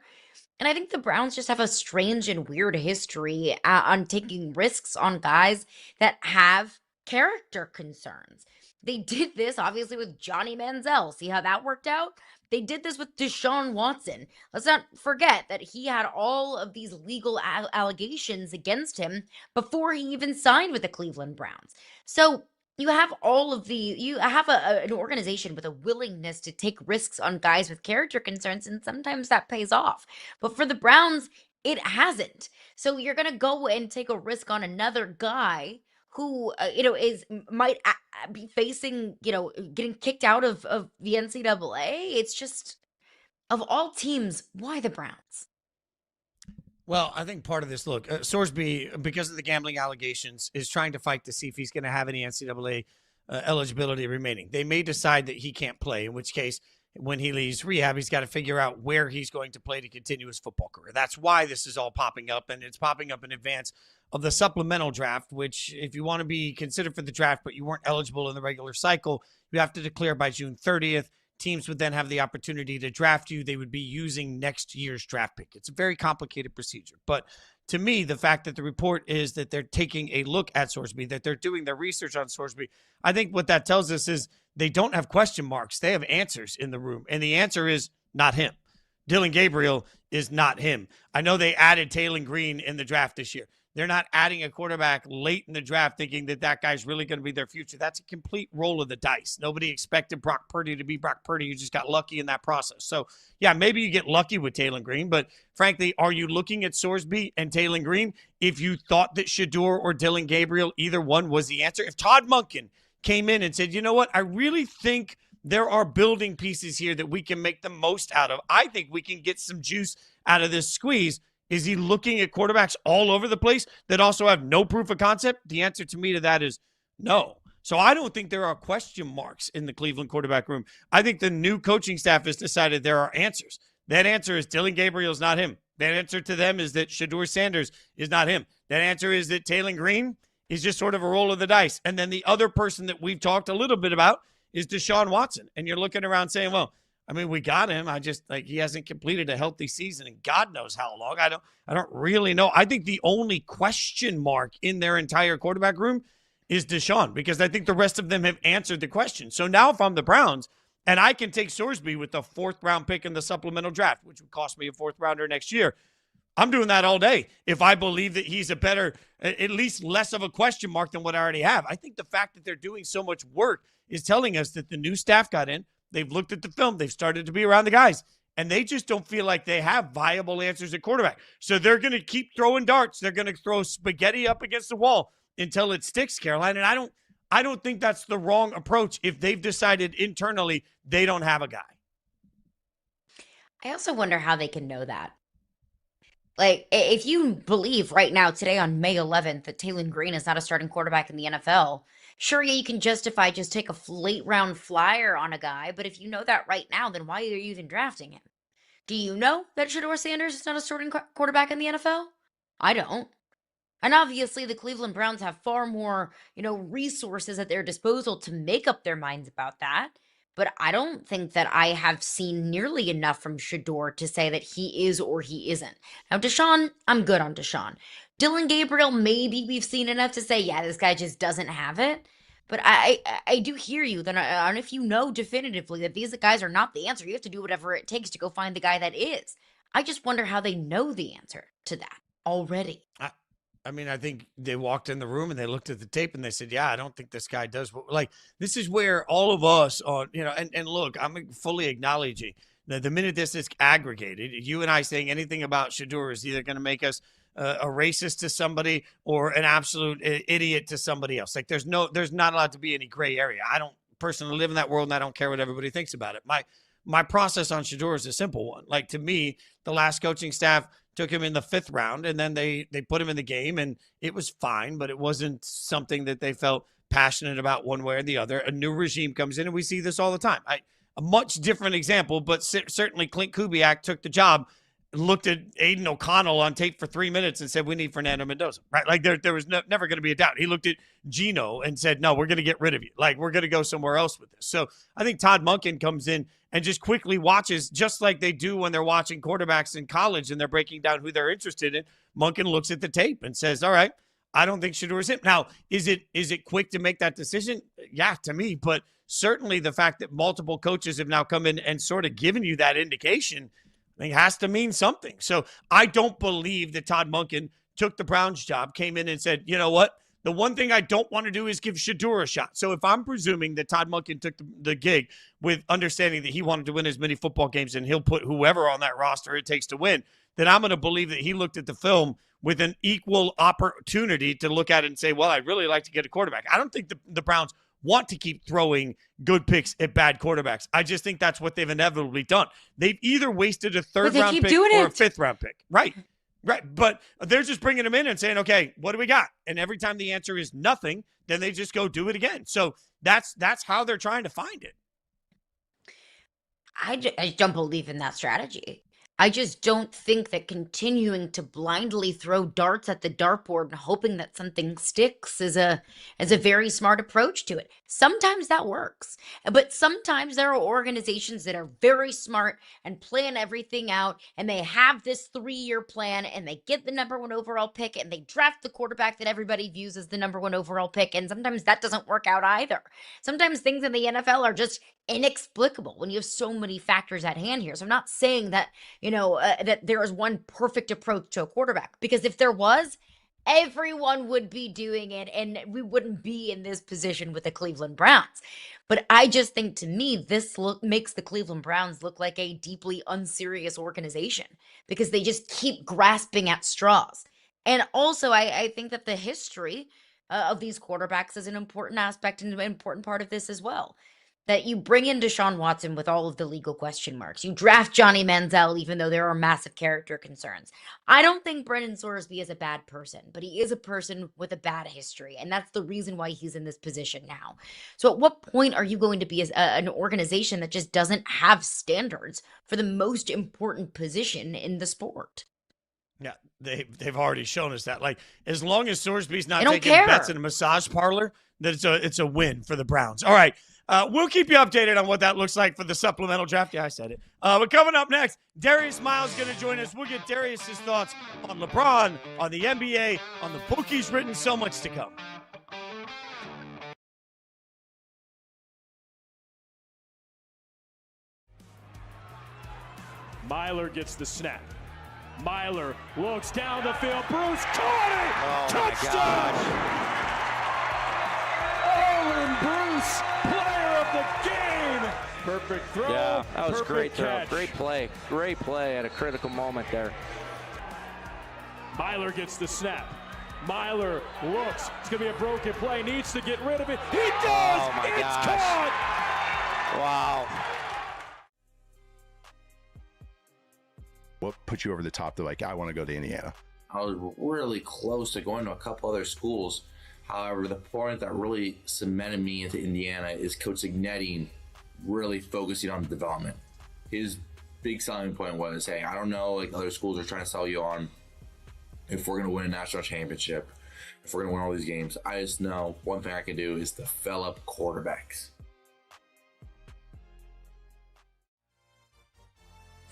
And I think the Browns just have a strange and weird history on taking risks on guys that have character concerns. They did this, obviously, with Johnny Manziel. See how that worked out? They did this with Deshaun Watson. Let's not forget that he had all of these legal allegations against him before he even signed with the Cleveland Browns. So you have an organization with a willingness to take risks on guys with character concerns, and sometimes that pays off. But for the Browns, it hasn't. So you're going to go and take a risk on another guy who, might be facing, getting kicked out of the NCAA. It's just, of all teams, why the Browns? Well, I think part of this, look, Sorsby, because of the gambling allegations, is trying to fight to see if he's going to have any NCAA eligibility remaining. They may decide that he can't play, in which case when he leaves rehab, he's got to figure out where he's going to play to continue his football career. That's why this is all popping up, and it's popping up in advance of the supplemental draft, which if you want to be considered for the draft, but you weren't eligible in the regular cycle, you have to declare by June 30th. Teams would then have the opportunity to draft you. They would be using next year's draft pick. It's a very complicated procedure. But to me, the fact that the report is that they're taking a look at Sorsby, that they're doing their research on Sorsby, I think what that tells us is they don't have question marks. They have answers in the room. And the answer is not him. Dillon Gabriel is not him. I know they added Taylen Green in the draft this year. They're not adding a quarterback late in the draft thinking that that guy's really going to be their future. That's a complete roll of the dice. Nobody expected Brock Purdy to be Brock Purdy. You just got lucky in that process. So, yeah, maybe you get lucky with Taylen Green, but frankly, are you looking at Sorsby and Taylen Green if you thought that Shedeur or Dillon Gabriel, either one was the answer? If Todd Monken came in and said, you know what, I really think there are building pieces here that we can make the most out of. I think we can get some juice out of this squeeze. Is he looking at quarterbacks all over the place that also have no proof of concept? The answer to me to that is no. So I don't think there are question marks in the Cleveland quarterback room. I think the new coaching staff has decided there are answers. That answer is Dillon Gabriel is not him. That answer to them is that Shedeur Sanders is not him. That answer is that Taylen Green is just sort of a roll of the dice. And then the other person that we've talked a little bit about is Deshaun Watson. And you're looking around saying, well, I mean, we got him. I just he hasn't completed a healthy season and God knows how long. I don't really know. I think the only question mark in their entire quarterback room is Deshaun, because I think the rest of them have answered the question. So now if I'm the Browns and I can take Sorsby with the 4th round pick in the supplemental draft, which would cost me a 4th rounder next year, I'm doing that all day. If I believe that he's a better, at least less of a question mark than what I already have. I think the fact that they're doing so much work is telling us that the new staff got in. They've looked at the film. They've started to be around the guys, and they just don't feel like they have viable answers at quarterback. So they're going to keep throwing darts. They're going to throw spaghetti up against the wall until it sticks, Caroline. And I don't think that's the wrong approach if they've decided internally they don't have a guy. I also wonder how they can know that. Like, if you believe right now, today on May 11th, that Taylen Green is not a starting quarterback in the NFL, sure, yeah, you can justify just take a late round flyer on a guy, but if you know that right now, then why are you even drafting him? Do you know that Shedeur Sanders is not a starting quarterback in the NFL? I don't. And obviously, the Cleveland Browns have far more, resources at their disposal to make up their minds about that. But I don't think that I have seen nearly enough from Shedeur to say that he is or he isn't. Now, Deshaun, I'm good on Deshaun. Dillon Gabriel, maybe we've seen enough to say, yeah, this guy just doesn't have it. But I do hear you. And if you know definitively that these guys are not the answer, you have to do whatever it takes to go find the guy that is. I just wonder how they know the answer to that already. I mean, I think they walked in the room and they looked at the tape and they said, yeah, I don't think this guy does. This is where all of us are, and look, I'm fully acknowledging that the minute this is aggregated, you and I saying anything about Shedeur is either going to make us a racist to somebody or an absolute idiot to somebody else. Like there's not allowed to be any gray area. I don't personally live in that world and I don't care what everybody thinks about it. My process on Shedeur is a simple one. Like to me, the last coaching staff took him in the 5th round and then they put him in the game and it was fine, but it wasn't something that they felt passionate about one way or the other. A new regime comes in and we see this all the time. A much different example, but certainly Clint Kubiak took the job, looked at Aiden O'Connell on tape for 3 minutes and said, we need Fernando Mendoza, right? Like there was never going to be a doubt. He looked at Geno and said, no, we're going to get rid of you. Like we're going to go somewhere else with this. So I think Todd Monken comes in and just quickly watches, just like they do when they're watching quarterbacks in college and they're breaking down who they're interested in. Monken looks at the tape and says, all right, I don't think Shedeur is him. Now, is it quick to make that decision? Yeah, to me, but certainly the fact that multiple coaches have now come in and sort of given you that indication, I think has to mean something. So I don't believe that Todd Monken took the Browns job, came in and said, you know what? The one thing I don't want to do is give Shedeur a shot. So if I'm presuming that Todd Monken took the gig with understanding that he wanted to win as many football games and he'll put whoever on that roster it takes to win, then I'm going to believe that he looked at the film with an equal opportunity to look at it and say, well, I'd really like to get a quarterback. I don't think the Browns want to keep throwing good picks at bad quarterbacks. I just think that's what they've inevitably done. They've either wasted a 3rd round pick or a 5th round pick. Right. But they're just bringing them in and saying, okay, what do we got? And every time the answer is nothing, then they just go do it again. So that's how they're trying to find it. I just don't believe in that strategy. I just don't think that continuing to blindly throw darts at the dartboard and hoping that something sticks is a very smart approach to it. Sometimes that works, but sometimes there are organizations that are very smart and plan everything out, and they have this 3-year plan, and they get the number 1 overall pick, and they draft the quarterback that everybody views as the number 1 overall pick, and sometimes that doesn't work out either. Sometimes things in the NFL are just inexplicable when you have so many factors at hand here. So I'm not saying that, that there is one perfect approach to a quarterback, because if there was, everyone would be doing it and we wouldn't be in this position with the Cleveland Browns. But I just think, to me, this makes the Cleveland Browns look like a deeply unserious organization because they just keep grasping at straws. And also, I think that the history of these quarterbacks is an important aspect and an important part of this as well. That you bring in Deshaun Watson with all of the legal question marks. You draft Johnny Manziel, even though there are massive character concerns. I don't think Brendan Sorsby is a bad person, but he is a person with a bad history. And that's the reason why he's in this position now. So at what point are you going to be an organization that just doesn't have standards for the most important position in the sport? Yeah, they've already shown us that. Like, as long as Sorsby's not don't taking care. bets in a massage parlor, that it's a win for the Browns. All right. We'll keep you updated on what that looks like for the supplemental draft. Yeah, I said it. But coming up next, Darius Miles is going to join us. We'll get Darius's thoughts on LeBron, on the NBA, on the book he's written. So much to come. Myler gets the snap. Myler looks down the field. Bruce caught it! Touchdown! Owen Bruce, player of the game. Perfect throw. Yeah, that was great throw. Catch. Great play. Great play at a critical moment there. Myler gets the snap. Myler looks. It's going to be a broken play. Needs to get rid of it. He does! Oh my it's gosh. caught! Wow. What put you over the top to like, I want to go to Indiana? I was really close to going to a couple other schools. However, the point that really cemented me into Indiana is Coach Ignetti really focusing on the development. His big selling point was, hey, I don't know, like other schools are trying to sell you on if we're going to win a national championship, if we're going to win all these games. I just know one thing I can do is develop quarterbacks.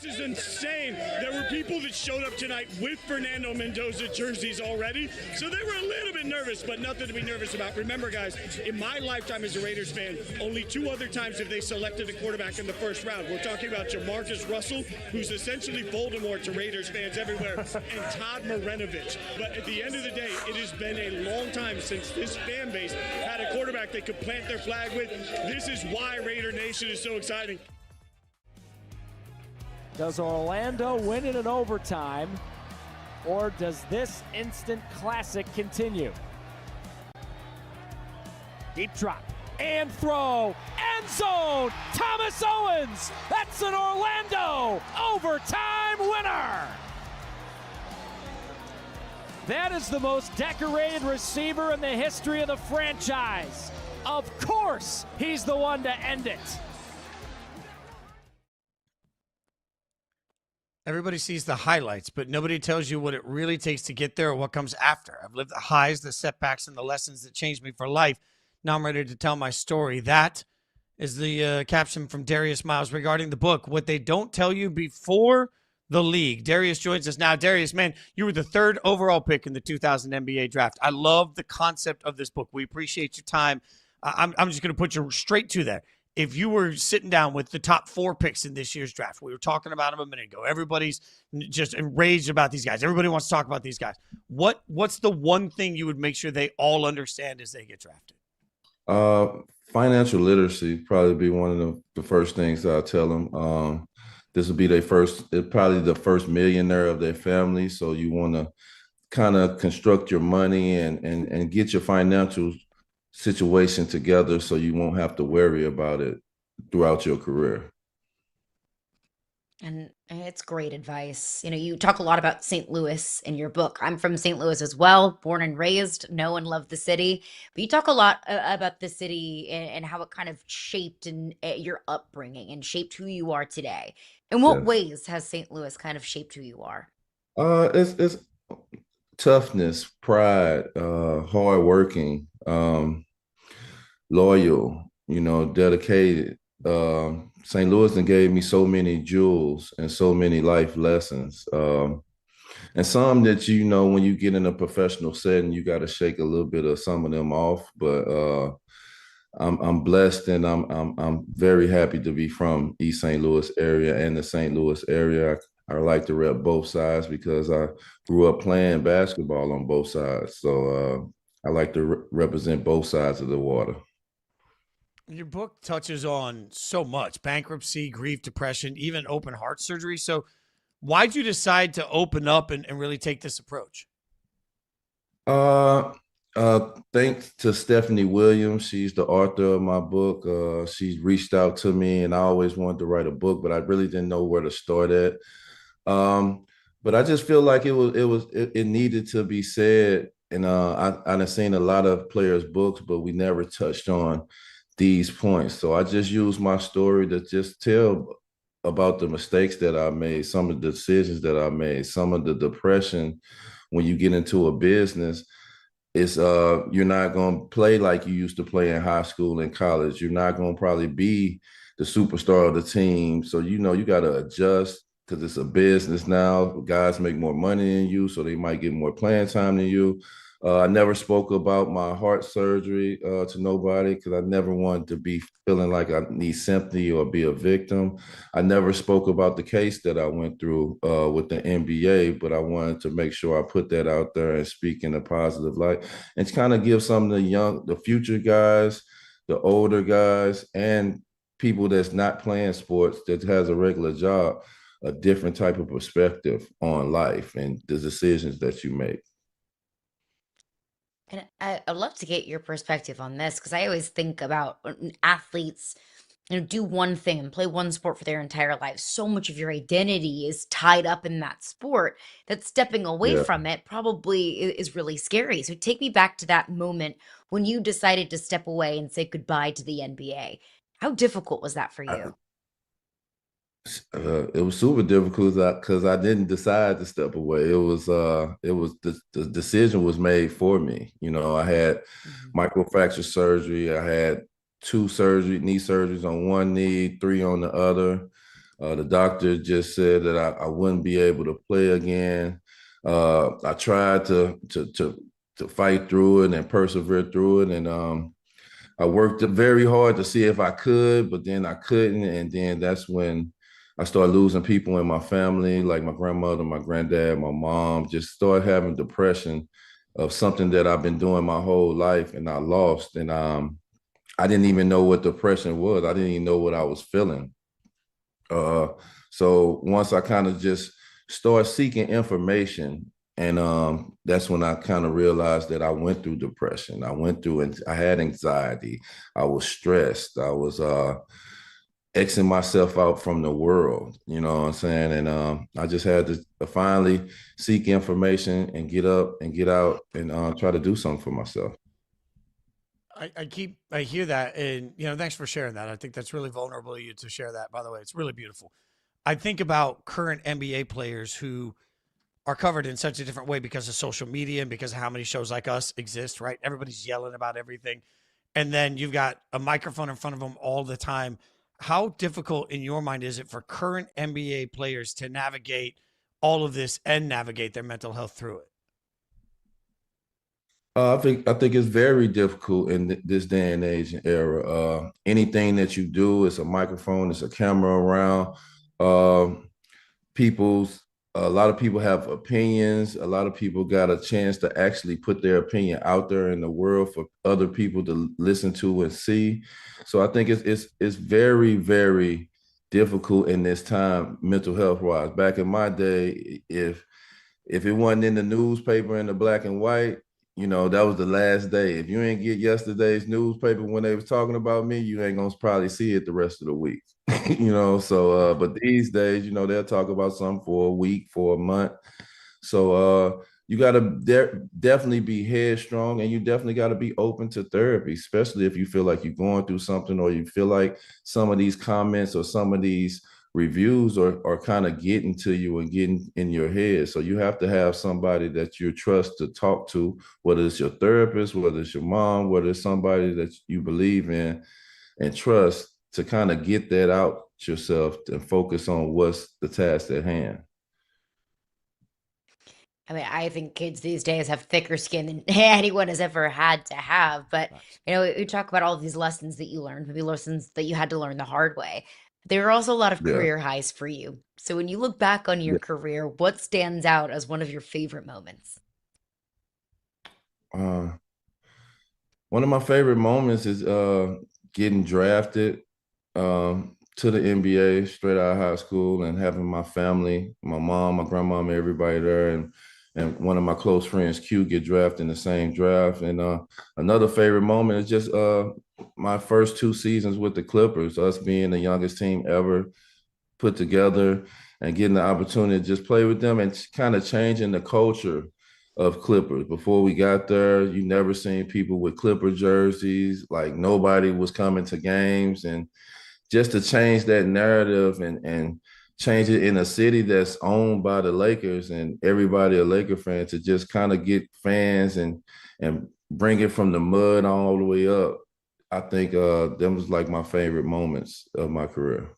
This is insane. There were people that showed up tonight with Fernando Mendoza jerseys already, so they were a little bit nervous, but nothing to be nervous about. Remember, guys, in my lifetime as a Raiders fan, only 2 other times have they selected a quarterback in the first round. We're talking about Jamarcus Russell, who's essentially Voldemort to Raiders fans everywhere, and Todd Marinovich. But at the end of the day, it has been a long time since this fan base had a quarterback they could plant their flag with. This is why Raider Nation is so exciting. Does Orlando win in an overtime, or does this instant classic continue? Deep drop and throw, end zone, Thomas Owens. That's an Orlando overtime winner. That is the most decorated receiver in the history of the franchise. Of course, he's the one to end it. Everybody sees the highlights, but nobody tells you what it really takes to get there or what comes after. I've lived the highs, the setbacks, and the lessons that changed me for life. Now I'm ready to tell my story. That is the caption from Darius Miles regarding the book, What They Don't Tell You Before the League. Darius joins us now. Darius, man, you were the 3rd overall pick in the 2000 NBA draft. I love the concept of this book. We appreciate your time. I'm just going to put you straight to that. If you were sitting down with the top 4 picks in this year's draft, we were talking about them a minute ago. Everybody's just enraged about these guys. Everybody wants to talk about these guys. What's the one thing you would make sure they all understand as they get drafted? Financial literacy probably be one of the first things that I tell them. This will be probably the first millionaire of their family. So you want to kind of construct your money and get your financial situation together so you won't have to worry about it throughout your career. And it's great advice. You know, you talk a lot about St. Louis in your book. I'm from St. Louis as well, born and raised, know and love the city. But you talk a lot about the city and how it kind of shaped your upbringing and shaped who you are today. In what Yes. ways has St. Louis kind of shaped who you are? It's toughness, pride, hardworking, loyal, dedicated. St. Louis and gave me so many jewels and so many life lessons. And some that, when you get in a professional setting, you got to shake a little bit of some of them off. But I'm blessed, and I'm very happy to be from East St. Louis area and the St. Louis area. I like to rep both sides because I grew up playing basketball on both sides. So I like to represent both sides of the water. Your book touches on so much: bankruptcy, grief, depression, even open heart surgery. So why'd you decide to open up and really take this approach? Thanks to Stephanie Williams. She's the author of my book. She's reached out to me, and I always wanted to write a book, but I really didn't know where to start at. But I just feel like it needed to be said. And I've seen a lot of players' books, but we never touched on these points. So I just used my story to just tell about the mistakes that I made, some of the decisions that I made, some of the depression. When you get into a business, it's you're not going to play like you used to play in high school and college. You're not going to probably be the superstar of the team. So, you got to adjust because it's a business now. Guys make more money than you, so they might get more playing time than you. I never spoke about my heart surgery to nobody because I never wanted to be feeling like I need sympathy or be a victim. I never spoke about the case that I went through with the NBA, but I wanted to make sure I put that out there and speak in a positive light and to kind of give some of the future guys, the older guys, and people that's not playing sports that has a regular job, a different type of perspective on life and the decisions that you make. And I'd love to get your perspective on this because I always think about athletes, do one thing and play one sport for their entire life. So much of your identity is tied up in that sport that stepping away Yeah. from it probably is really scary. So take me back to that moment when you decided to step away and say goodbye to the NBA. How difficult was that for you? It was super difficult because I didn't decide to step away. It was the decision was made for me. I had microfracture surgery. I had knee surgeries on one knee, 3 on the other. The doctor just said that I wouldn't be able to play again. I tried to fight through it and persevere through it, and I worked very hard to see if I could, but then I couldn't, and then that's when I started losing people in my family, like my grandmother, my granddad, my mom, just started having depression of something that I've been doing my whole life and I lost. And I didn't even know what depression was. I didn't even know what I was feeling. So once I kind of just started seeking information, and that's when I kind of realized that I went through depression. I had anxiety. I was stressed. I was Xing myself out from the world, you know what I'm saying? And I just had to finally seek information and get up and get out and try to do something for myself. I hear that, and thanks for sharing that. I think that's really vulnerable of you to share that. By the way, it's really beautiful. I think about current NBA players who are covered in such a different way because of social media and because of how many shows like us exist, right? Everybody's yelling about everything, and then you've got a microphone in front of them all the time. How difficult in your mind is it for current NBA players to navigate all of this and navigate their mental health through it? I think it's very difficult in this day and age and era. Anything that you do, it's a microphone, it's a camera around. A lot of people have opinions. A lot of people got a chance to actually put their opinion out there in the world for other people to listen to and see. So I think it's very, very difficult in this time, mental health wise. Back in my day, if it wasn't in the newspaper in the black and white, that was the last day. If you ain't get yesterday's newspaper when they was talking about me, you ain't gonna probably see it the rest of the week. So but these days, they'll talk about something for a week, for a month. So you got to definitely be headstrong, and you definitely got to be open to therapy, especially if you feel like you're going through something, or you feel like some of these comments or some of these reviews are kind of getting to you and getting in your head. So you have to have somebody that you trust to talk to, whether it's your therapist, whether it's your mom, whether it's somebody that you believe in and trust, to kind of get that out yourself and focus on what's the task at hand. I mean, I think kids these days have thicker skin than anyone has ever had to have. But, we talk about all these lessons that you learned, maybe lessons that you had to learn the hard way. There were also a lot of Yeah. career highs for you. So when you look back on your Yeah. career, what stands out as one of your favorite moments? One of my favorite moments is getting drafted to the NBA straight out of high school, and having my family, my mom, my grandmama, everybody there, and one of my close friends, Q, get drafted in the same draft. And another favorite moment is just my first 2 seasons with the Clippers, us being the youngest team ever put together, and getting the opportunity to just play with them and kind of changing the culture of Clippers. Before we got there, you never seen people with Clipper jerseys. Like, nobody was coming to games, and just to change that narrative and change it in a city that's owned by the Lakers and everybody a Laker fan, to just kind of get fans and bring it from the mud all the way up. I think them was like my favorite moments of my career.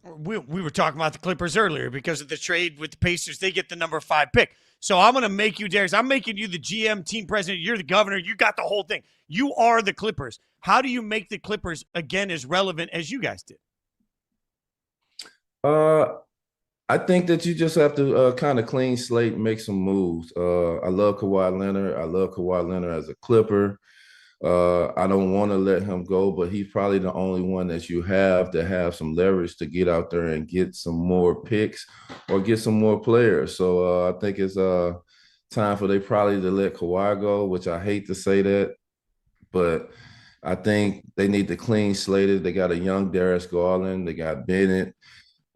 We were talking about the Clippers earlier because of the trade with the Pacers. They get the number 5 pick. So I'm going to make you, Darius, I'm making you the GM, team president. You're the governor. You got the whole thing. You are the Clippers. How do you make the Clippers, again, as relevant as you guys did? I think that you just have to kind of clean slate and make some moves. I love Kawhi Leonard. I love Kawhi Leonard as a Clipper. I don't want to let him go, but he's probably the only one that you have to have some leverage to get out there and get some more picks or get some more players. So I think it's time for they probably to let Kawhi go, which I hate to say that, but I think they need to clean slate it. They got a young Darius Garland. They got Bennett.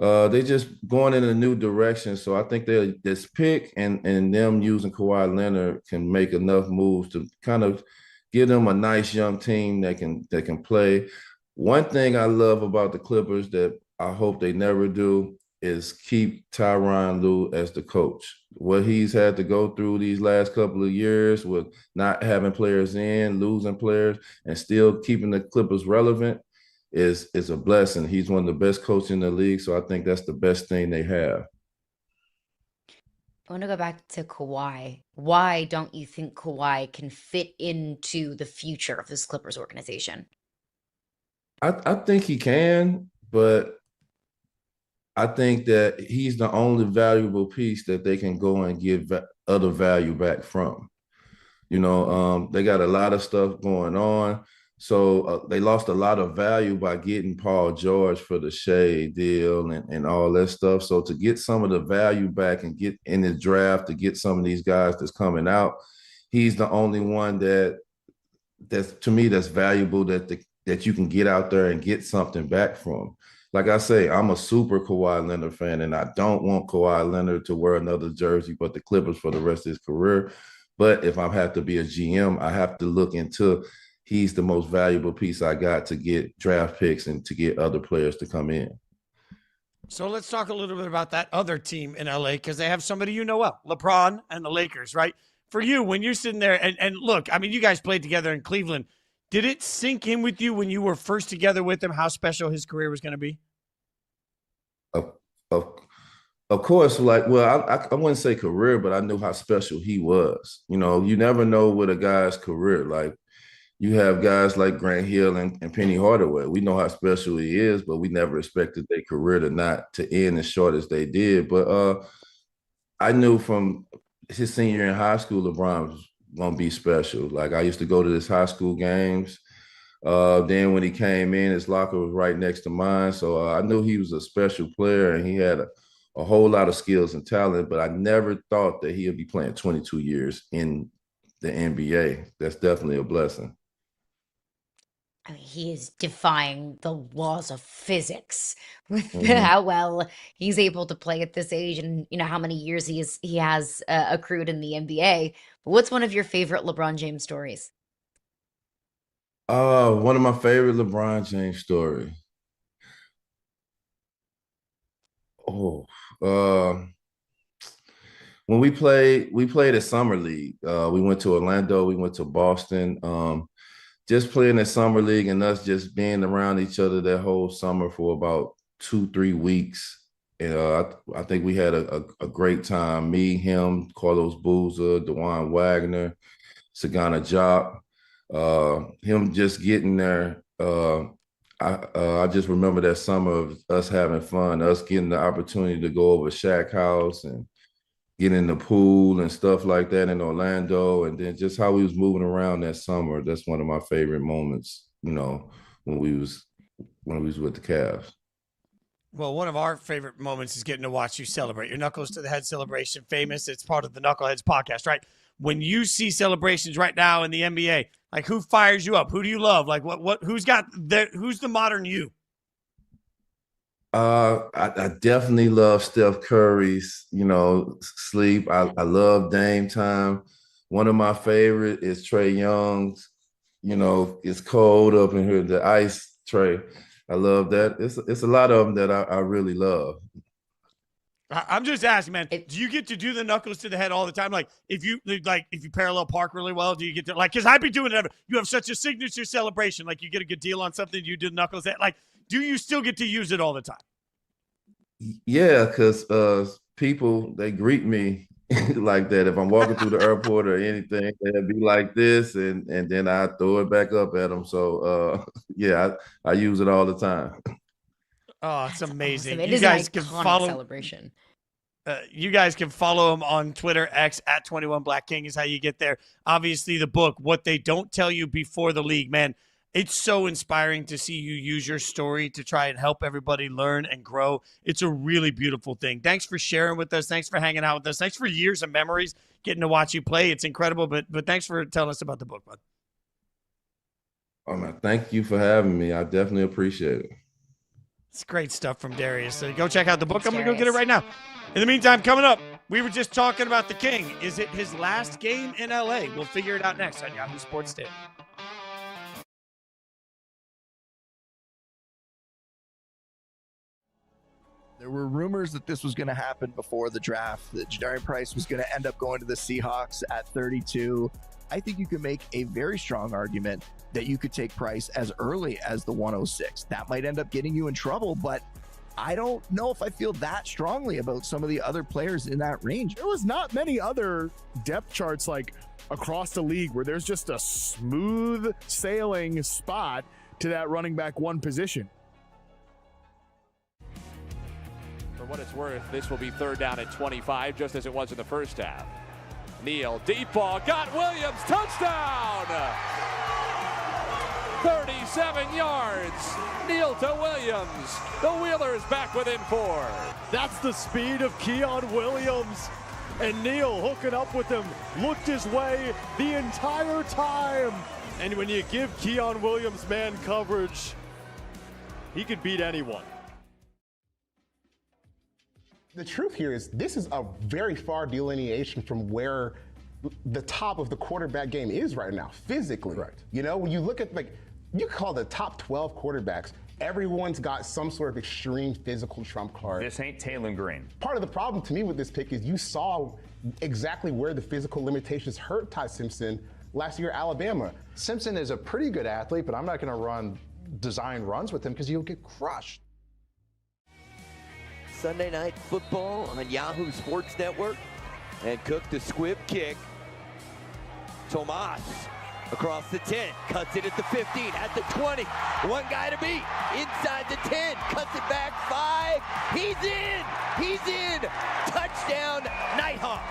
They just going in a new direction. So I think this pick and them using Kawhi Leonard can make enough moves to kind of give them a nice young team that can play. One thing I love about the Clippers that I hope they never do is keep Tyronn Lue as the coach. What he's had to go through these last couple of years with not having players in, losing players, and still keeping the Clippers relevant is a blessing. He's one of the best coaches in the league, so I think that's the best thing they have. I want to go back to Kawhi. Why don't you think Kawhi can fit into the future of this Clippers organization? I think he can, but I think that he's the only valuable piece that they can go and get other value back from. They got a lot of stuff going on. So they lost a lot of value by getting Paul George for the Shea deal and all that stuff. So to get some of the value back and get in the draft, to get some of these guys that's coming out, he's the only one that's to me that's valuable that you can get out there and get something back from. Like I say, I'm a super Kawhi Leonard fan, and I don't want Kawhi Leonard to wear another jersey but the Clippers for the rest of his career. But if I have to be a GM, I have to look into he's the most valuable piece I got to get draft picks and to get other players to come in. So let's talk a little bit about that other team in LA, because they have somebody you know well, LeBron and the Lakers, right? For you, when you're sitting there, and look, I mean, you guys played together in Cleveland. Did it sink in with you when you were first together with him how special his career was going to be? Of course, I wouldn't say career, but I knew how special he was. You never know with a guy's career. Like, you have guys like Grant Hill and Penny Hardaway. We know how special he is, but we never expected their career to end as short as they did. But I knew from his senior year in high school, LeBron was going to be special. Like, I used to go to his high school games. Then when he came in, his locker was right next to mine. So I knew he was a special player, and he had a whole lot of skills and talent, but I never thought that he would be playing 22 years in the NBA. That's definitely a blessing. I mean, he is defying the laws of physics with Mhm. how well he's able to play at this age, and how many years he has accrued in the NBA. But what's one of your favorite LeBron James stories? One of my favorite LeBron James story. Oh, when we played at Summer League. We went to Orlando, we went to Boston. Just playing at Summer League and us just being around each other that whole summer for about 2-3 weeks. And I think we had a great time. Me, him, Carlos Boozer, DeJuan Wagner, Sagana Job. Him just getting there. I just remember that summer of us having fun, us getting the opportunity to go over Shaq House and get in the pool and stuff like that in Orlando, and then just how we was moving around that summer. That's one of my favorite moments, when we was with the Cavs. Well, one of our favorite moments is getting to watch you celebrate. Your Knuckles to the Head celebration, famous. It's part of the Knuckleheads podcast, right? When you see celebrations right now in the NBA, like who fires you up? Who do you love? Like who's the modern you? I definitely love Steph Curry's, sleep. I love Dame time. One of my favorite is Trae Young's, it's cold up in here, the ice tray. I love that. It's a lot of them that I really love. I'm just asking, man, do you get to do the Knuckles to the Head all the time? Like if you parallel park really well, do you get to because I'd be doing it. You have such a signature celebration. Like you get a good deal on something, you do the Knuckles. Like, do you still get to use it all the time? Yeah, because people, they greet me like that. If I'm walking through the airport or anything, they'll be like this, and then I throw it back up at them. So, yeah, I use it all the time. Oh, it's amazing. Awesome. It You is guys an can iconic follow celebration. You guys can follow him on Twitter. X at 21 Black King is how you get there. Obviously, the book, What They Don't Tell You Before the League, man. It's so inspiring to see you use your story to try and help everybody learn and grow. It's a really beautiful thing. Thanks for sharing with us. Thanks for hanging out with us. Thanks for years of memories, getting to watch you play. It's incredible, but thanks for telling us about the book, bud. Oh, man, thank you for having me. I definitely appreciate it. It's great stuff from Darius. So go check out the book. I'm going to go get it right now. In the meantime, coming up, we were just talking about the King. Is it his last game in LA? We'll figure it out next on Yahoo Sports Daily. There were rumors that this was going to happen before the draft, that Darryn Price was going to end up going to the Seahawks at 32. I think you can make a very strong argument that you could take Price as early as the 106. That might end up getting you in trouble, but I don't know if I feel that strongly about some of the other players in that range. There was not many other depth charts like across the league where there's just a smooth sailing spot to that running back one position. For what it's worth, this will be third down at 25, just as it was in the first half. Neal, deep ball, got Williams, touchdown! 37 yards, Neal to Williams. The Wheelers back within 4. That's the speed of Keon Williams. And Neal hooking up with him, looked his way the entire time. And when you give Keon Williams man coverage, he could beat anyone. The truth here is this is a very far delineation from where the top of the quarterback game is right now, physically. Correct. When you look at, you call the top 12 quarterbacks, everyone's got some sort of extreme physical trump card. This ain't Taylor Green. Part of the problem to me with this pick is you saw exactly where the physical limitations hurt Ty Simpson last year at Alabama. Simpson is a pretty good athlete, but I'm not going to run design runs with him because you'll get crushed. Sunday Night Football on Yahoo Sports Network. And Cook the squib kick. Tomas across the 10, cuts it at the 15, at the 20. One guy to beat, inside the 10, cuts it back 5. He's in! Touchdown, Nighthawks.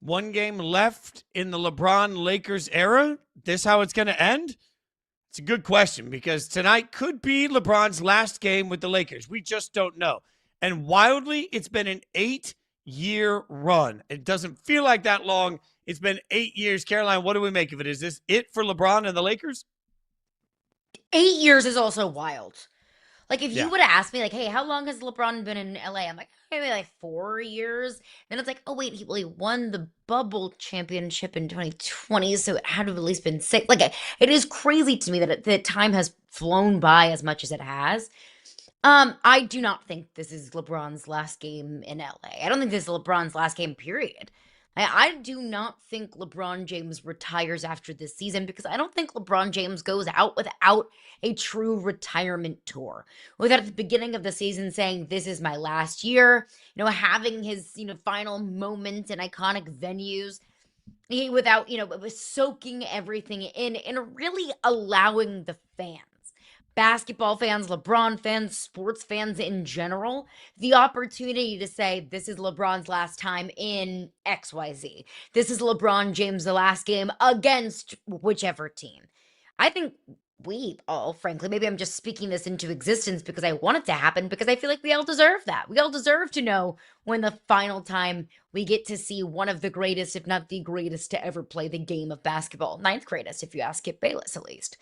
One game left in the LeBron Lakers era. This how it's going to end? It's a good question because tonight could be LeBron's last game with the Lakers. We just don't know. And wildly, it's been an 8-year run. It doesn't feel like that long. It's been 8 years. Caroline, what do we make of it? Is this it for LeBron and the Lakers? 8 years is also wild. Like, if Yeah. you would have asked me, like, hey, how long has LeBron been in LA? I'm like, maybe like 4 years. Then it's like, oh, wait, he won the bubble championship in 2020, so it had to have at least been 6. Like, it is crazy to me that time has flown by as much as it has. I do not think this is LeBron's last game in LA. I don't think this is LeBron's last game, period. I do not think LeBron James retires after this season because I don't think LeBron James goes out without a true retirement tour. Without at the beginning of the season saying, this is my last year, having his, final moments in iconic venues, without, soaking everything in and really allowing the fans, basketball fans, LeBron fans, sports fans in general, the opportunity to say, this is LeBron's last time in XYZ. This is LeBron James' the last game against whichever team. I think we all, frankly, maybe I'm just speaking this into existence because I want it to happen because I feel like we all deserve that. We all deserve to know when the final time we get to see one of the greatest, if not the greatest, to ever play the game of basketball. 9th greatest, if you ask Skip Bayless, at least.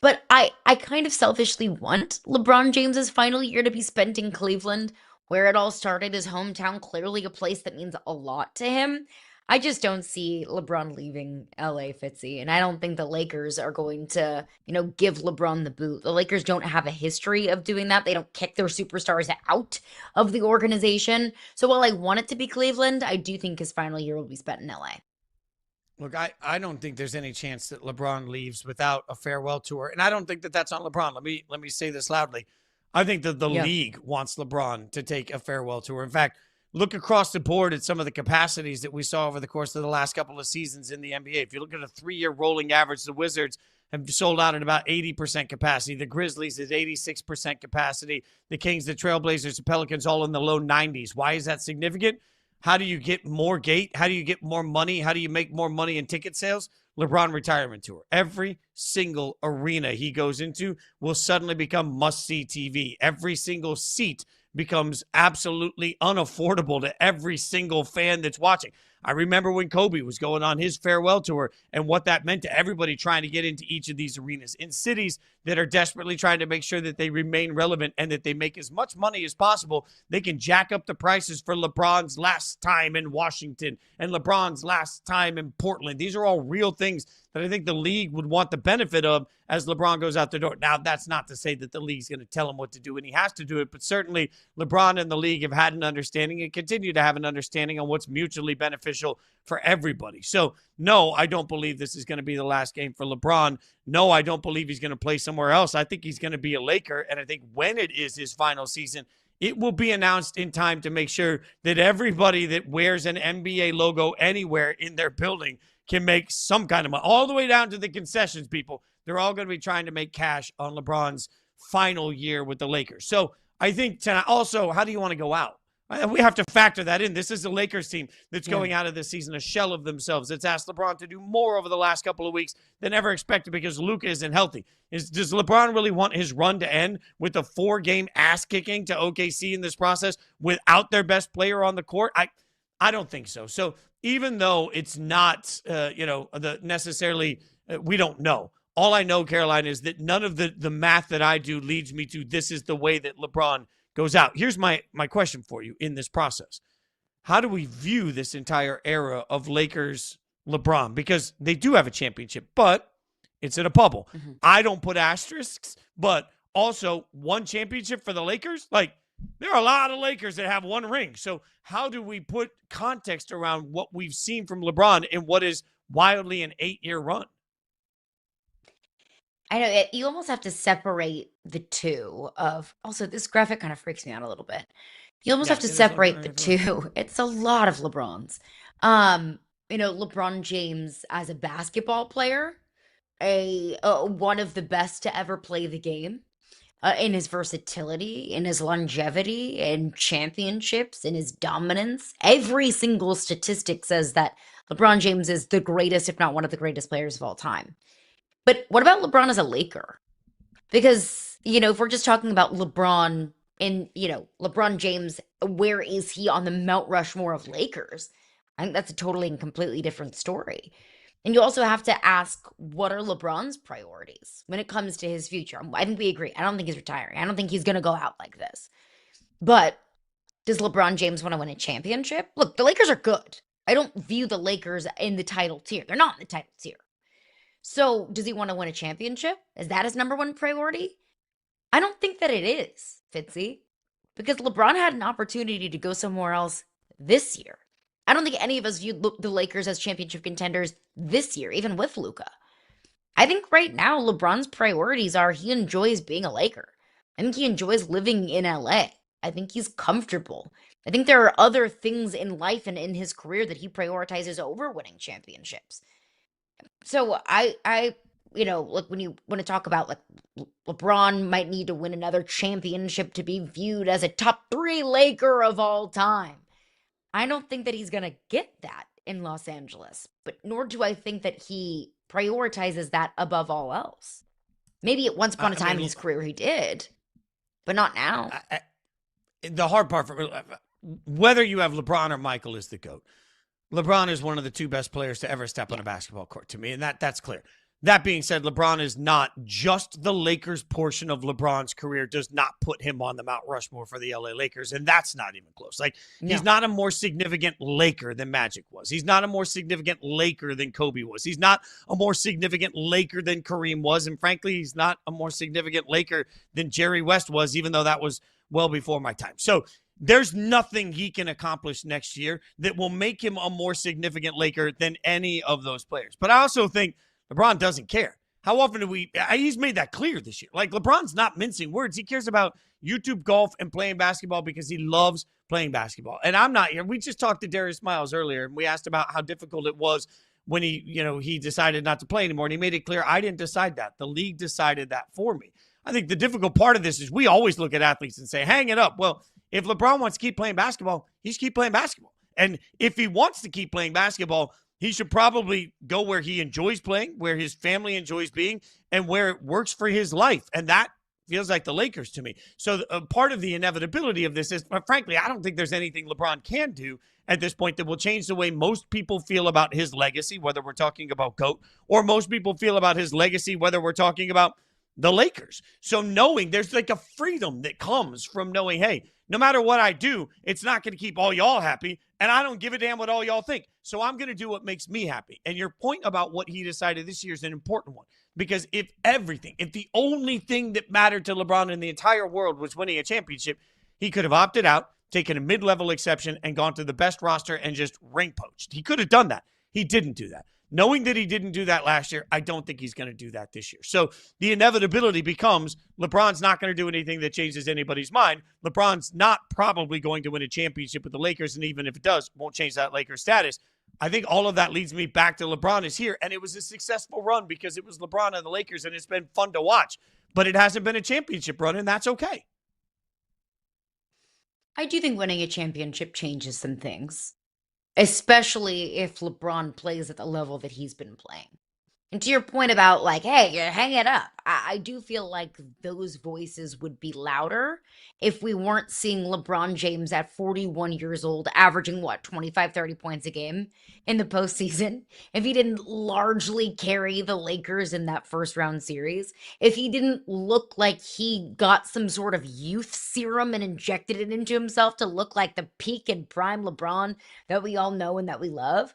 But I kind of selfishly want LeBron James's final year to be spent in Cleveland, where it all started, his hometown, clearly a place that means a lot to him. I just don't see LeBron leaving LA, Fitzy, and I don't think the Lakers are going to, give LeBron the boot. The Lakers don't have a history of doing that. They don't kick their superstars out of the organization. So while I want it to be Cleveland, I do think his final year will be spent in LA. Look, I don't think there's any chance that LeBron leaves without a farewell tour. And I don't think that that's on LeBron. Let me say this loudly. I think that the league wants LeBron to take a farewell tour. In fact, look across the board at some of the capacities that we saw over the course of the last couple of seasons in the NBA. If you look at a 3-year rolling average, the Wizards have sold out at about 80% capacity. The Grizzlies is 86% capacity. The Kings, the Trailblazers, the Pelicans all in the low 90s. Why is that significant? How do you get more gate? How do you get more money? How do you make more money in ticket sales? LeBron retirement tour. Every single arena he goes into will suddenly become must-see TV. Every single seat becomes absolutely unaffordable to every single fan that's watching. I remember when Kobe was going on his farewell tour and what that meant to everybody trying to get into each of these arenas in cities that are desperately trying to make sure that they remain relevant and that they make as much money as possible. They can jack up the prices for LeBron's last time in Washington and LeBron's last time in Portland. These are all real things that I think the league would want the benefit of as LeBron goes out the door. Now, that's not to say that the league's going to tell him what to do and he has to do it, but certainly LeBron and the league have had an understanding and continue to have an understanding on what's mutually beneficial for everybody. So, no, I don't believe this is going to be the last game for LeBron. No, I don't believe he's going to play somewhere else. I think he's going to be a Laker, and I think when it is his final season, it will be announced in time to make sure that everybody that wears an NBA logo anywhere in their building can make some kind of money, all the way down to the concessions people. They're all going to be trying to make cash on LeBron's final year with the Lakers. So I think tonight also, how do you want to go out? We have to factor that in. This is a Lakers team that's going out of this season a shell of themselves. It's asked LeBron to do more over the last couple of weeks than ever expected because Luka isn't healthy. Does LeBron really want his run to end with a 4-game ass kicking to OKC in this process without their best player on the court? I don't think so. So even though it's not, the necessarily, we don't know. All I know, Caroline, is that none of the math that I do leads me to this is the way that LeBron goes out. Here's my question for you in this process. How do we view this entire era of Lakers LeBron? Because they do have a championship, but it's in a bubble. Mm-hmm. I don't put asterisks, but also one championship for the Lakers. Like, there are a lot of Lakers that have one ring. So how do we put context around what we've seen from LeBron in what is wildly an 8-year run? I know you almost have to separate the two of, also this graphic kind of freaks me out a little bit. You almost have to separate the two. It's a lot of LeBrons. LeBron James as a basketball player, one of the best to ever play the game, in his versatility, in his longevity, in championships, in his dominance. Every single statistic says that LeBron James is the greatest, if not one of the greatest players of all time. But what about LeBron as a Laker? Because, if we're just talking about LeBron and, LeBron James, where is he on the Mount Rushmore of Lakers? I think that's a totally and completely different story. And you also have to ask, what are LeBron's priorities when it comes to his future? I think we agree. I don't think he's retiring. I don't think he's going to go out like this. But does LeBron James want to win a championship? Look, the Lakers are good. I don't view the Lakers in the title tier. They're not in the title tier. So does he want to win a championship? Is that his number one priority? I don't think that it is, Fitzy, because LeBron had an opportunity to go somewhere else this year. I don't think any of us viewed the Lakers as championship contenders this year, even with Luka. I think right now LeBron's priorities are he enjoys being a Laker. I think he enjoys living in LA. I think he's comfortable. I think there are other things in life and in his career that he prioritizes over winning championships. So like when you want to talk about like LeBron might need to win another championship to be viewed as a top 3 Laker of all time. I don't think that he's going to get that in Los Angeles, but nor do I think that he prioritizes that above all else. Maybe at once upon a time in his career he did, but not now. The hard part for whether you have LeBron or Michael is the GOAT. LeBron is one of the 2 best players to ever step on a basketball court to me, and that's clear. That being said, LeBron is not just the Lakers portion of LeBron's career does not put him on the Mount Rushmore for the LA Lakers, and that's not even close. He's not a more significant Laker than Magic was. He's not a more significant Laker than Kobe was. He's not a more significant Laker than Kareem was, and frankly, he's not a more significant Laker than Jerry West was, even though that was well before my time. So there's nothing he can accomplish next year that will make him a more significant Laker than any of those players. But I also think LeBron doesn't care. How often do he's made that clear this year. Like, LeBron's not mincing words. He cares about YouTube golf and playing basketball because he loves playing basketball. And I'm not here. We just talked to Darius Miles earlier, and we asked about how difficult it was when he decided not to play anymore. And he made it clear, I didn't decide that. The league decided that for me. I think the difficult part of this is we always look at athletes and say, hang it up. Well, if LeBron wants to keep playing basketball, he should keep playing basketball. And if he wants to keep playing basketball, he should probably go where he enjoys playing, where his family enjoys being, and where it works for his life. And that feels like the Lakers to me. So part of the inevitability of this is, frankly, I don't think there's anything LeBron can do at this point that will change the way most people feel about his legacy, whether we're talking about GOAT, or most people feel about his legacy, whether we're talking about the Lakers. So knowing there's like a freedom that comes from knowing, hey, no matter what I do, it's not going to keep all y'all happy, and I don't give a damn what all y'all think. So I'm going to do what makes me happy. And your point about what he decided this year is an important one, because if the only thing that mattered to LeBron in the entire world was winning a championship, he could have opted out, taken a mid-level exception, and gone to the best roster and just ring poached. He could have done that. He didn't do that. Knowing that he didn't do that last year, I don't think he's going to do that this year. So the inevitability becomes LeBron's not going to do anything that changes anybody's mind. LeBron's not probably going to win a championship with the Lakers, and even if it does, won't change that Lakers status. I think all of that leads me back to LeBron is here, and it was a successful run because it was LeBron and the Lakers, and it's been fun to watch. But it hasn't been a championship run, and that's okay. I do think winning a championship changes some things, especially if LeBron plays at the level that he's been playing. And to your point about like, hey, hang it up, I do feel like those voices would be louder if we weren't seeing LeBron James at 41 years old averaging, 25, 30 points a game in the postseason. If he didn't largely carry the Lakers in that first round series. If he didn't look like he got some sort of youth serum and injected it into himself to look like the peak and prime LeBron that we all know and that we love.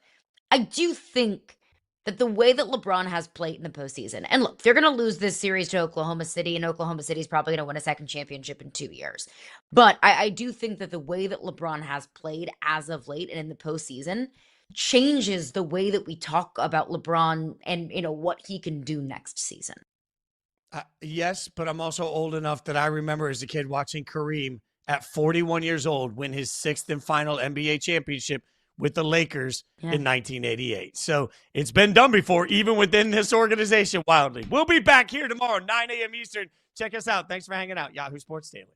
I do think that the way that LeBron has played in the postseason, and look, they're going to lose this series to Oklahoma City, and Oklahoma City is probably going to win a second championship in 2 years. But I do think that the way that LeBron has played as of late and in the postseason changes the way that we talk about LeBron and, what he can do next season. Yes, but I'm also old enough that I remember as a kid watching Kareem at 41 years old win his 6th and final NBA championship with the Lakers in 1988. So it's been done before, even within this organization, wildly. We'll be back here tomorrow, 9 a.m. Eastern. Check us out. Thanks for hanging out. Yahoo Sports Daily.